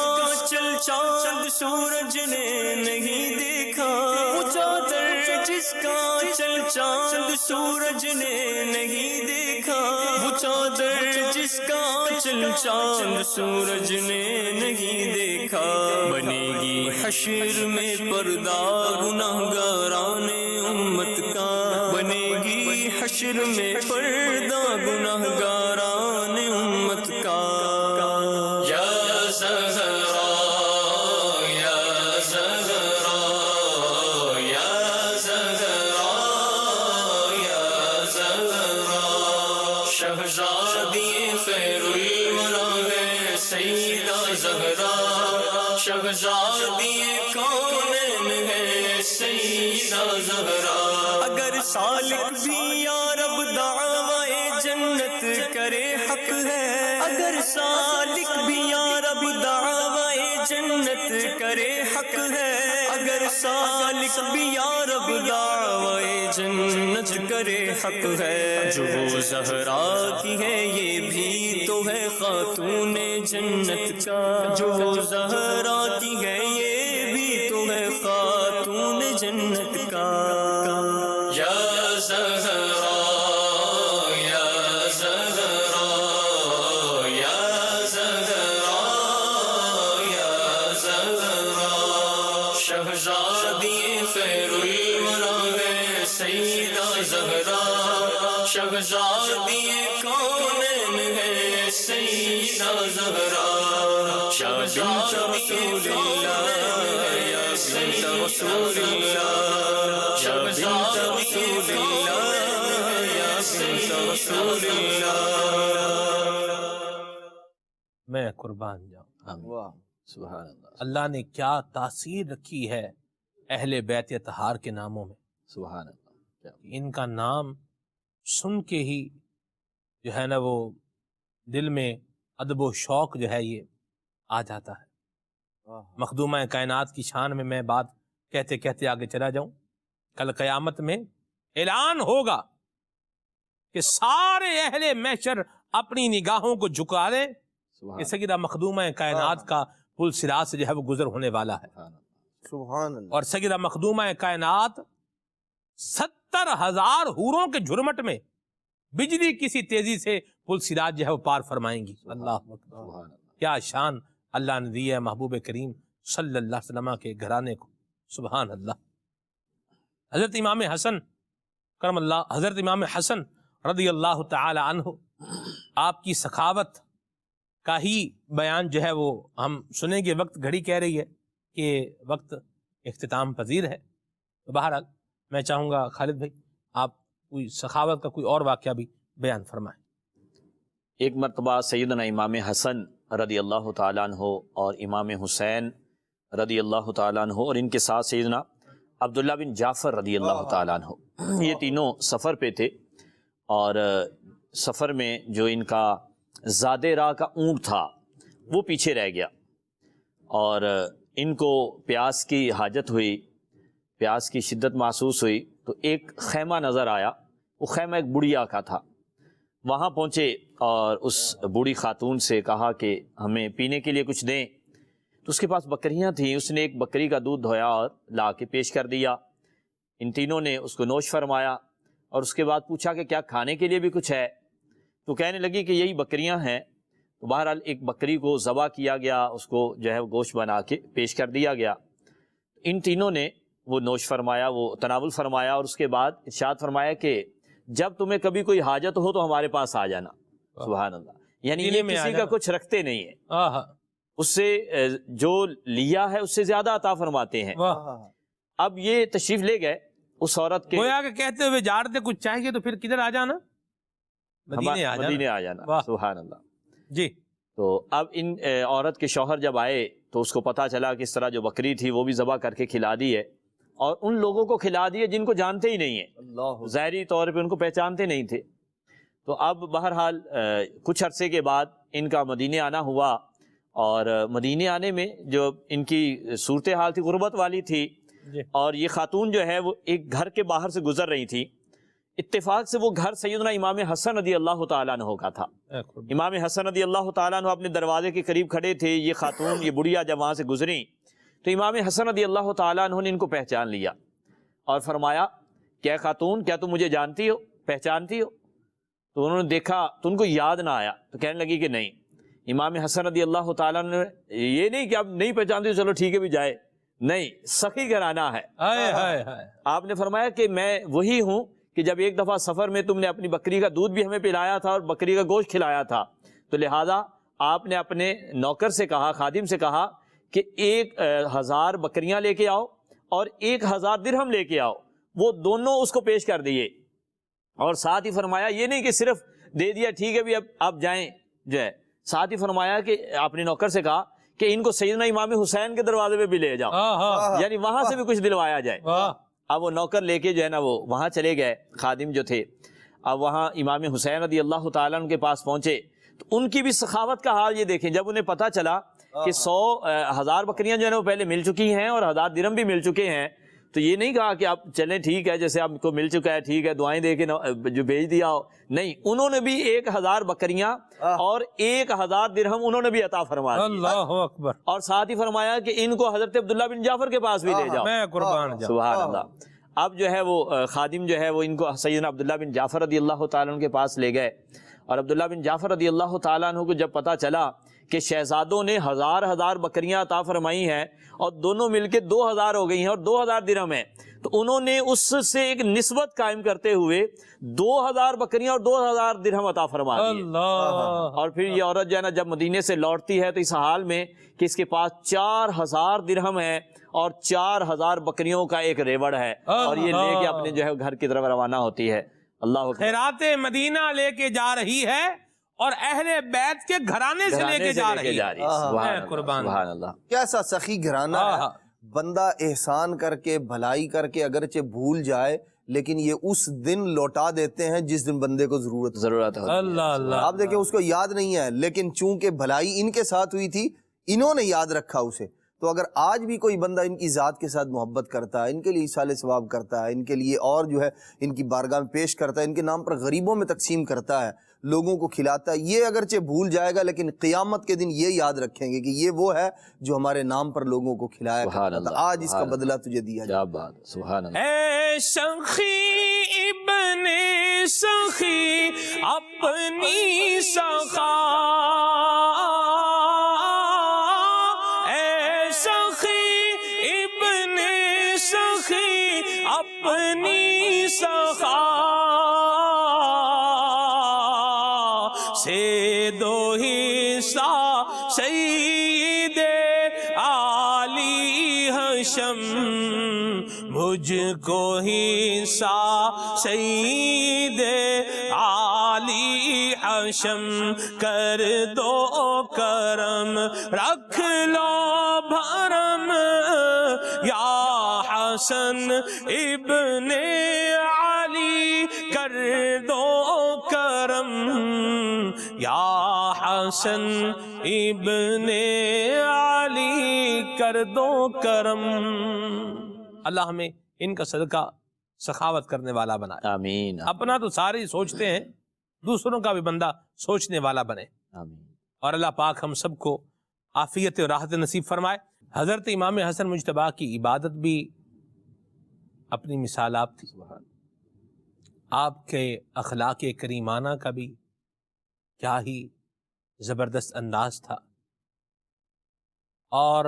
چل چاند سورج نے نہیں دیکھا وہ چادر جس کا چل چاند سورج نے نہیں دیکھا وہ چادر جس کا چل چاند سورج نے نہیں دیکھا بنے گی حشر میں پردہ گناہگاران امت کا بنے گی حشر میں پردہ گناہگاران امت کا یا زہرا یا زہرا یا زہرا یا زہرا شہزادی خیر الورا ہے سیدہ زہرا شہزادی کونین ہے سیدہ زہرا اگر سالک بھی یا رب دعوی جنت کرے حق ہے اگر سالک بھی یا رب دعوی جنت کرے حق ہے اگر سالک بھی یا رب دعوی جنت کرے حق ہے جو وہ زہرا کی ہے یہ بھی تو ہے خاتون جنت کا جو وہ زہرا کی ہے یہ بھی تو ہے خاتون جنت کا یا زہرا یا زہرا یا زہرا یا زہرا شہزادی خیر الورا ہے سیدہ زہرا شہزادی کونین ہے سیدہ زہرا یا بنت رسول اللہ یا بنت رسول اللہ یا بنت رسول اللہ یا بنت رسول اللہ میں قربان جاؤں واہ سبحان اللہ اللہ نے کیا تاثیر رکھی ہے اہل بیت اطہار کے ناموں میں سبحان اللہ ان کا نام سن کے ہی جو ہے نا وہ دل میں ادب و شوق جو ہے یہ آ جاتا ہے مخدومہ کائنات کی شان میں میں بات کہتے کہتے آگے چلا جاؤں کل قیامت میں اعلان ہوگا کہ سارے اہل محشر اپنی نگاہوں کو جھکا لیں کہ سیدہ مخدومہ کائنات کا پل صراط سے جو ہے وہ گزر ہونے والا ہے سبحان اللہ اور سیدہ مخدومہ کائنات 70,000 حوروں کے جھرمٹ میں بجلی کسی تیزی سے پل صراط جو ہے وہ پار فرمائیں گی اللہ اکبر کیا شان اللہ نے دی ہے محبوب کریم صلی اللہ علیہ وسلم کے گھرانے کو سبحان اللہ حضرت امام حسن کرم اللہ حضرت امام حسن رضی اللہ تعالی عنہ آپ کی سخاوت کا ہی بیان جو ہے وہ ہم سنیں گے وقت گھڑی کہہ رہی ہے کہ وقت اختتام پذیر ہے بہرحال میں چاہوں گا خالد بھائی آپ کوئی سخاوت کا کوئی اور واقعہ بھی بیان فرمائیں ایک مرتبہ سیدنا امام حسن رضی اللہ تعالیٰ عنہ اور امام حسین رضی اللہ تعالیٰ عنہ اور ان کے ساتھ سیدنا عبداللہ بن جعفر رضی اللہ تعالیٰ عنہ یہ تینوں سفر پہ تھے اور سفر میں جو ان کا زادے راہ کا اونٹ تھا وہ پیچھے رہ گیا، اور ان کو پیاس کی حاجت ہوئی، پیاس کی شدت محسوس ہوئی، تو ایک خیمہ نظر آیا، وہ خیمہ ایک بڑھیا کا تھا۔ وہاں پہنچے اور اس بوڑھی خاتون سے کہا کہ ہمیں پینے کے لیے کچھ دیں، تو اس کے پاس بکریاں تھیں، اس نے ایک بکری کا دودھ دھویا اور لا کے پیش کر دیا۔ ان تینوں نے اس کو نوش فرمایا اور اس کے بعد پوچھا کہ کیا کھانے کے لیے بھی کچھ ہے؟ تو کہنے لگی کہ یہی بکریاں ہیں۔ تو بہرحال ایک بکری کو ذبح کیا گیا، اس کو جو ہے گوشت بنا کے پیش کر دیا گیا۔ ان تینوں نے وہ نوش فرمایا، وہ تناول فرمایا، اور اس کے بعد ارشاد فرمایا کہ جب تمہیں کبھی کوئی حاجت ہو تو ہمارے پاس آ جانا۔ سبحان اللہ، یعنی یہ کسی کا کچھ رکھتے نہیں ہیں، اس سے جو لیا ہے اس سے زیادہ عطا فرماتے ہیں۔ اب یہ تشریف لے گئے اس عورت کے، گویا کہ کہتے ہوئے جا رہے تھے کچھ چاہیے تو پھر کدھر آ جانا؟ مدینے آ جانا۔ سبحان اللہ جی۔ تو اب ان عورت کے شوہر جب آئے تو اس کو پتا چلا کہ اس طرح جو بکری تھی وہ بھی ذبح کر کے کھلا دی ہے، اور ان لوگوں کو کھلا دی ہے جن کو جانتے ہی نہیں ہیں، ظاہری طور پہ ان کو پہچانتے نہیں تھے۔ تو اب بہرحال کچھ عرصے کے بعد ان کا مدینے آنا ہوا، اور مدینے آنے میں جو ان کی صورتحال تھی غربت والی تھی، اور یہ خاتون جو ہے وہ ایک گھر کے باہر سے گزر رہی تھی۔ اتفاق سے وہ گھر سیدنا امام حسن رضی اللہ تعالیٰ عنہ کا تھا۔ امام حسن رضی اللہ تعالیٰ عنہ اپنے دروازے کے قریب کھڑے تھے، یہ خاتون یہ بڑھیا جب وہاں سے گزری تو امام حسن رضی اللہ تعالیٰ عنہ نے ان کو پہچان لیا اور فرمایا کہ خاتون کیا تم مجھے جانتی ہو، پہچانتی ہو؟ تو انہوں نے دیکھا تو ان کو یاد نہ آیا، تو کہنے لگی کہ نہیں۔ امام حسن رضی اللہ تعالیٰ نے یہ نہیں کہ آپ نہیں پہچانتی چلو ٹھیک ہے بھی جائے، نہیں، سخی گھرانہ ہے۔ آپ نے فرمایا کہ میں وہی ہوں کہ جب ایک دفعہ سفر میں تم نے اپنی بکری کا دودھ بھی ہمیں پلایا تھا اور بکری کا گوشت کھلایا تھا، تو لہٰذا آپ نے اپنے نوکر سے کہا، خادم سے کہا کہ 1000 بکریاں لے کے آؤ اور 1000 درہم لے کے آؤ۔ وہ دونوں اس کو پیش کر دیے، اور ساتھ ہی فرمایا یہ نہیں کہ صرف دے دیا ٹھیک ہے بھی اب آپ جائیں جو ہے، ساتھ ہی فرمایا کہ اپنے نوکر سے کہا کہ ان کو سیدنا امام حسین کے دروازے پہ بھی لے جاؤ، یعنی وہاں سے بھی کچھ دلوایا جائے۔ اب وہ نوکر لے کے جو ہے نا وہ وہاں چلے گئے، خادم جو تھے۔ اب وہاں امام حسین رضی اللہ تعالیٰ عنہ کے پاس پہنچے تو ان کی بھی سخاوت کا حال یہ دیکھیں، جب انہیں پتا چلا کہ 1000 بکریاں جو ہے نا وہ پہلے مل چکی ہیں اور 1000 درہم بھی مل چکے ہیں، تو یہ نہیں کہا کہ آپ چلیں ٹھیک ہے جیسے آپ کو مل چکا ہے ٹھیک ہے دعائیں دے کے جو بھیج دیا ہو، نہیں، انہوں نے بھی 1000 بکریاں اور 1000 درہم انہوں نے بھی عطا فرما دیا۔ اللہ اکبر۔ اور ساتھ ہی فرمایا کہ ان کو حضرت عبداللہ بن جعفر کے پاس بھی لے جاؤ، میں قربان جاؤں۔ سبحان اللہ۔ اب جو ہے وہ خادم جو ہے وہ ان کو سیدنا عبداللہ بن جعفر رضی اللہ تعالیٰ عنہ کے پاس لے گئے، اور عبداللہ بن جعفر رضی اللہ تعالیٰ عنہ کو جب پتا چلا کہ شہزادوں نے 1000 بکریاں عطا فرمائی ہیں اور دونوں مل کے 2000 ہو گئی ہیں اور 2000 درہم ہیں، تو انہوں نے اس سے ایک نسبت قائم کرتے ہوئے 2000 بکریاں اور 2000 درہم عطا فرما دیے۔ اور پھر یہ عورت جو ہے نا جب مدینے سے لوٹتی ہے تو اس حال میں کہ اس کے پاس 4000 درہم ہے اور 4000 بکریوں کا ایک ریوڑ ہے، اور یہ لے کے اپنے جو ہے گھر کی طرف روانہ ہوتی ہے۔ اللہ خیرات مدینہ لے کے جا رہی ہے اور اہل بیت کے گھرانے سے لے کے جا رہی ہے۔ سبحان اللہ، کیسا سخی گھرانہ ہے۔ بندہ احسان کر کے بھلائی کر کے اگرچہ بھول جائے لیکن یہ اس دن لوٹا دیتے ہیں جس دن بندے کو ضرورت ہے۔ اللہ اللہ، آپ دیکھیں اس کو یاد نہیں ہے، لیکن چونکہ بھلائی ان کے ساتھ ہوئی تھی انہوں نے یاد رکھا اسے۔ تو اگر آج بھی کوئی بندہ ان کی ذات کے ساتھ محبت کرتا ہے، ان کے لیے ایصال ثواب کرتا ہے، ان کے لیے اور جو ہے ان کی بارگاہ میں پیش کرتا ہے، ان کے نام پر غریبوں میں تقسیم کرتا ہے، لوگوں کو کھلاتا ہے، یہ اگرچہ بھول جائے گا لیکن قیامت کے دن یہ یاد رکھیں گے کہ یہ وہ ہے جو ہمارے نام پر لوگوں کو کھلایا کرتا تھا، آج اس کا بدلہ تجھے دیا جائے۔ سبحان اللہ۔ اے سخی ابن سخی اپنی سخا، اے سخی ابن سخی اپنی سخا سے دو حصہ سید علی حشم، مجھ کو حصہ سید علی حشم، کر دو کرم رکھ لو بھرم، یا حسن ابن علی کر دو یا حسن ابن علی کر دو کرم. اللہ ہمیں ان کا صدقہ سخاوت کرنے والا بنائے. آمین. اپنا تو سارے ہی سوچتے ہیں، دوسروں کا بھی بندہ سوچنے والا بنے. آمین. اور اللہ پاک ہم سب کو عافیت اور راحت نصیب فرمائے. حضرت امام حسن مجتبیٰ کی عبادت بھی اپنی مثال آپ تھی. آپ کے اخلاق کریمانہ کا بھی کیا ہی زبردست انداز تھا. اور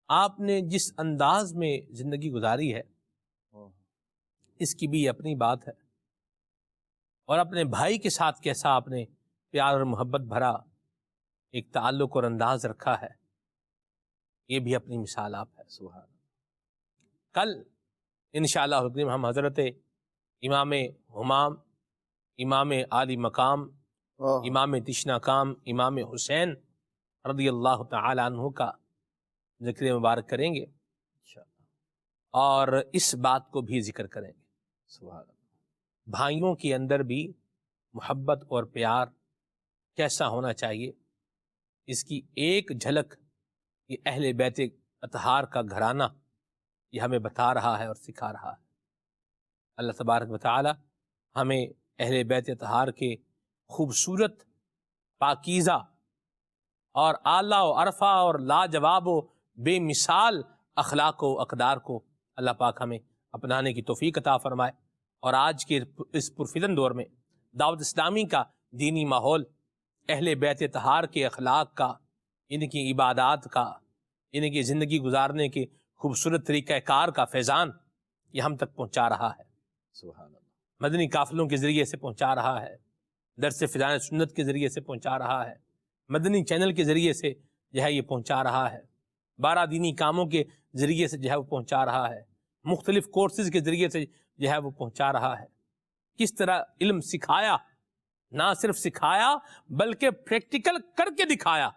آپ نے جس انداز میں زندگی گزاری ہے اس کی بھی اپنی بات ہے. اور اپنے بھائی کے ساتھ کیسا آپ نے پیار اور محبت بھرا ایک تعلق اور انداز رکھا ہے، یہ بھی اپنی مثال آپ ہے. سبحان اللہ. کل انشاءاللہ ہم حضرت امام ہمام، امام عالی مقام، امام تشنا کام، امام حسین رضی اللہ تعالی عنہ کا ذکر مبارک کریں گے اور اس بات کو بھی ذکر کریں گے. سبحان اللہ. بھائیوں کے اندر بھی محبت اور پیار کیسا ہونا چاہیے، اس کی ایک جھلک یہ اہل بیت اطہار کا گھرانہ یہ ہمیں بتا رہا ہے اور سکھا رہا ہے. اللہ تبارک و تعالی ہمیں اہل بیت اطہار کے خوبصورت، پاکیزہ اور اعلیٰ و عرفہ اور لاجواب و بے مثال اخلاق و اقدار کو اللہ پاک ہمیں اپنانے کی توفیق عطا فرمائے. اور آج کے اس پرفتن دور میں دعوت اسلامی کا دینی ماحول، اہل بیت اطہار کے اخلاق کا، ان کی عبادات کا، ان کی زندگی گزارنے کے خوبصورت طریقہ کار کا فیضان یہ ہم تک پہنچا رہا ہے. سبحان اللہ. مدنی قافلوں کے ذریعے سے پہنچا رہا ہے، درس فضائل سنت کے ذریعے سے پہنچا رہا ہے، مدنی چینل کے ذریعے سے جو ہے یہ پہنچا رہا ہے، 12 دینی کاموں کے ذریعے سے جو ہے وہ پہنچا رہا ہے، مختلف کورسز کے ذریعے سے جو ہے وہ پہنچا رہا ہے. کس طرح علم سکھایا، نہ صرف سکھایا بلکہ پریکٹیکل کر کے دکھایا،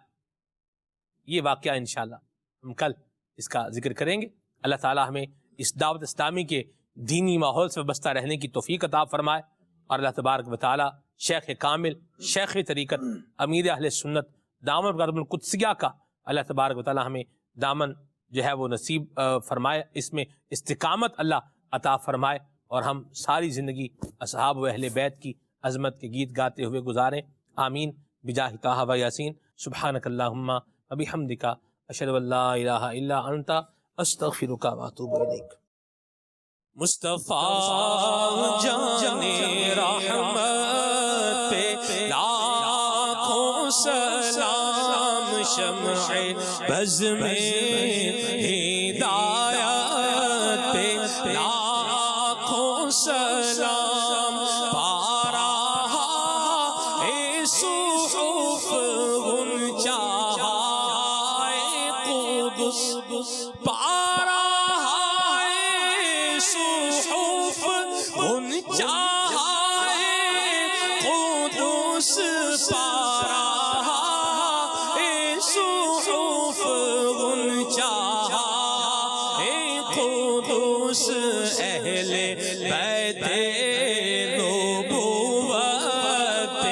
یہ واقعہ انشاءاللہ ہم کل اس کا ذکر کریں گے. اللہ تعالی ہمیں اس دعوت اسلامی کے دینی ماحول سے وابستہ رہنے کی توفیق عطا فرمائے. اور اللہ تبارک و تعالی شیخ کامل، شیخ طریقت، امیر اہل سنت دامن برکاتہ القدسیہ کا اللہ تبارک و تعالی ہمیں دامن جو ہے وہ نصیب فرمائے، اس میں استقامت اللہ عطا فرمائے، اور ہم ساری زندگی اصحاب و اہل بیت کی عظمت کے گیت گاتے ہوئے گزاریں. آمین بجاہ طٰہٰ و یاسین. سبحانک اللہم و بحمدک، اشہد ان لا الہ الا انت، استغفرک و اتوب الیک. مصطفیٰ جان رحمت پہ لاکھوں سلام، شمع بز میں ہدایت پہ لاکھوں سلام. پارا اے صحف غنچہ قدس، پارا صحف غنچہ قدس، پارا صحف غنچہ قدس، اہل بیت نبوت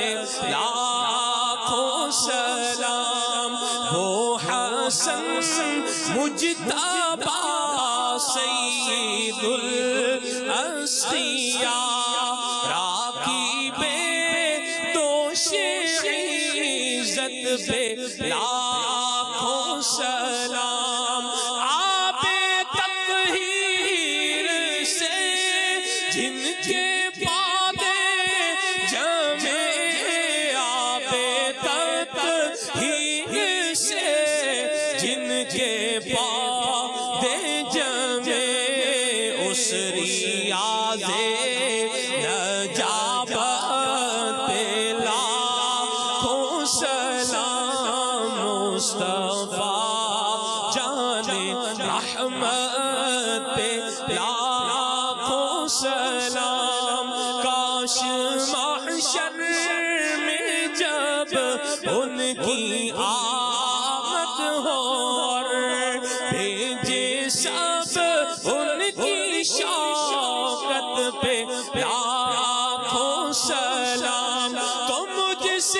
لاکھوں سلام. وہ حسن مجتبی سید الاسقیاء، راکب دوش عزت پہ لاکھوں سلام. آب تطہیر سے جن کے پادے جمے، آب تطہیر سے جن کے پادے جمے، اس ریاض نجابت پہ لاکھوں سلام. مصطفیٰ جان رحمت پہ لاکھوں سلام. کاش محشر میں جب ان کی آمد ہو، اور بھیجے سب ان کی شوقت پہ لاکھوں سلام. تو مجھ سے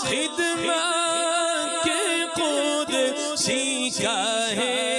خدمت کے قدسی کا ہے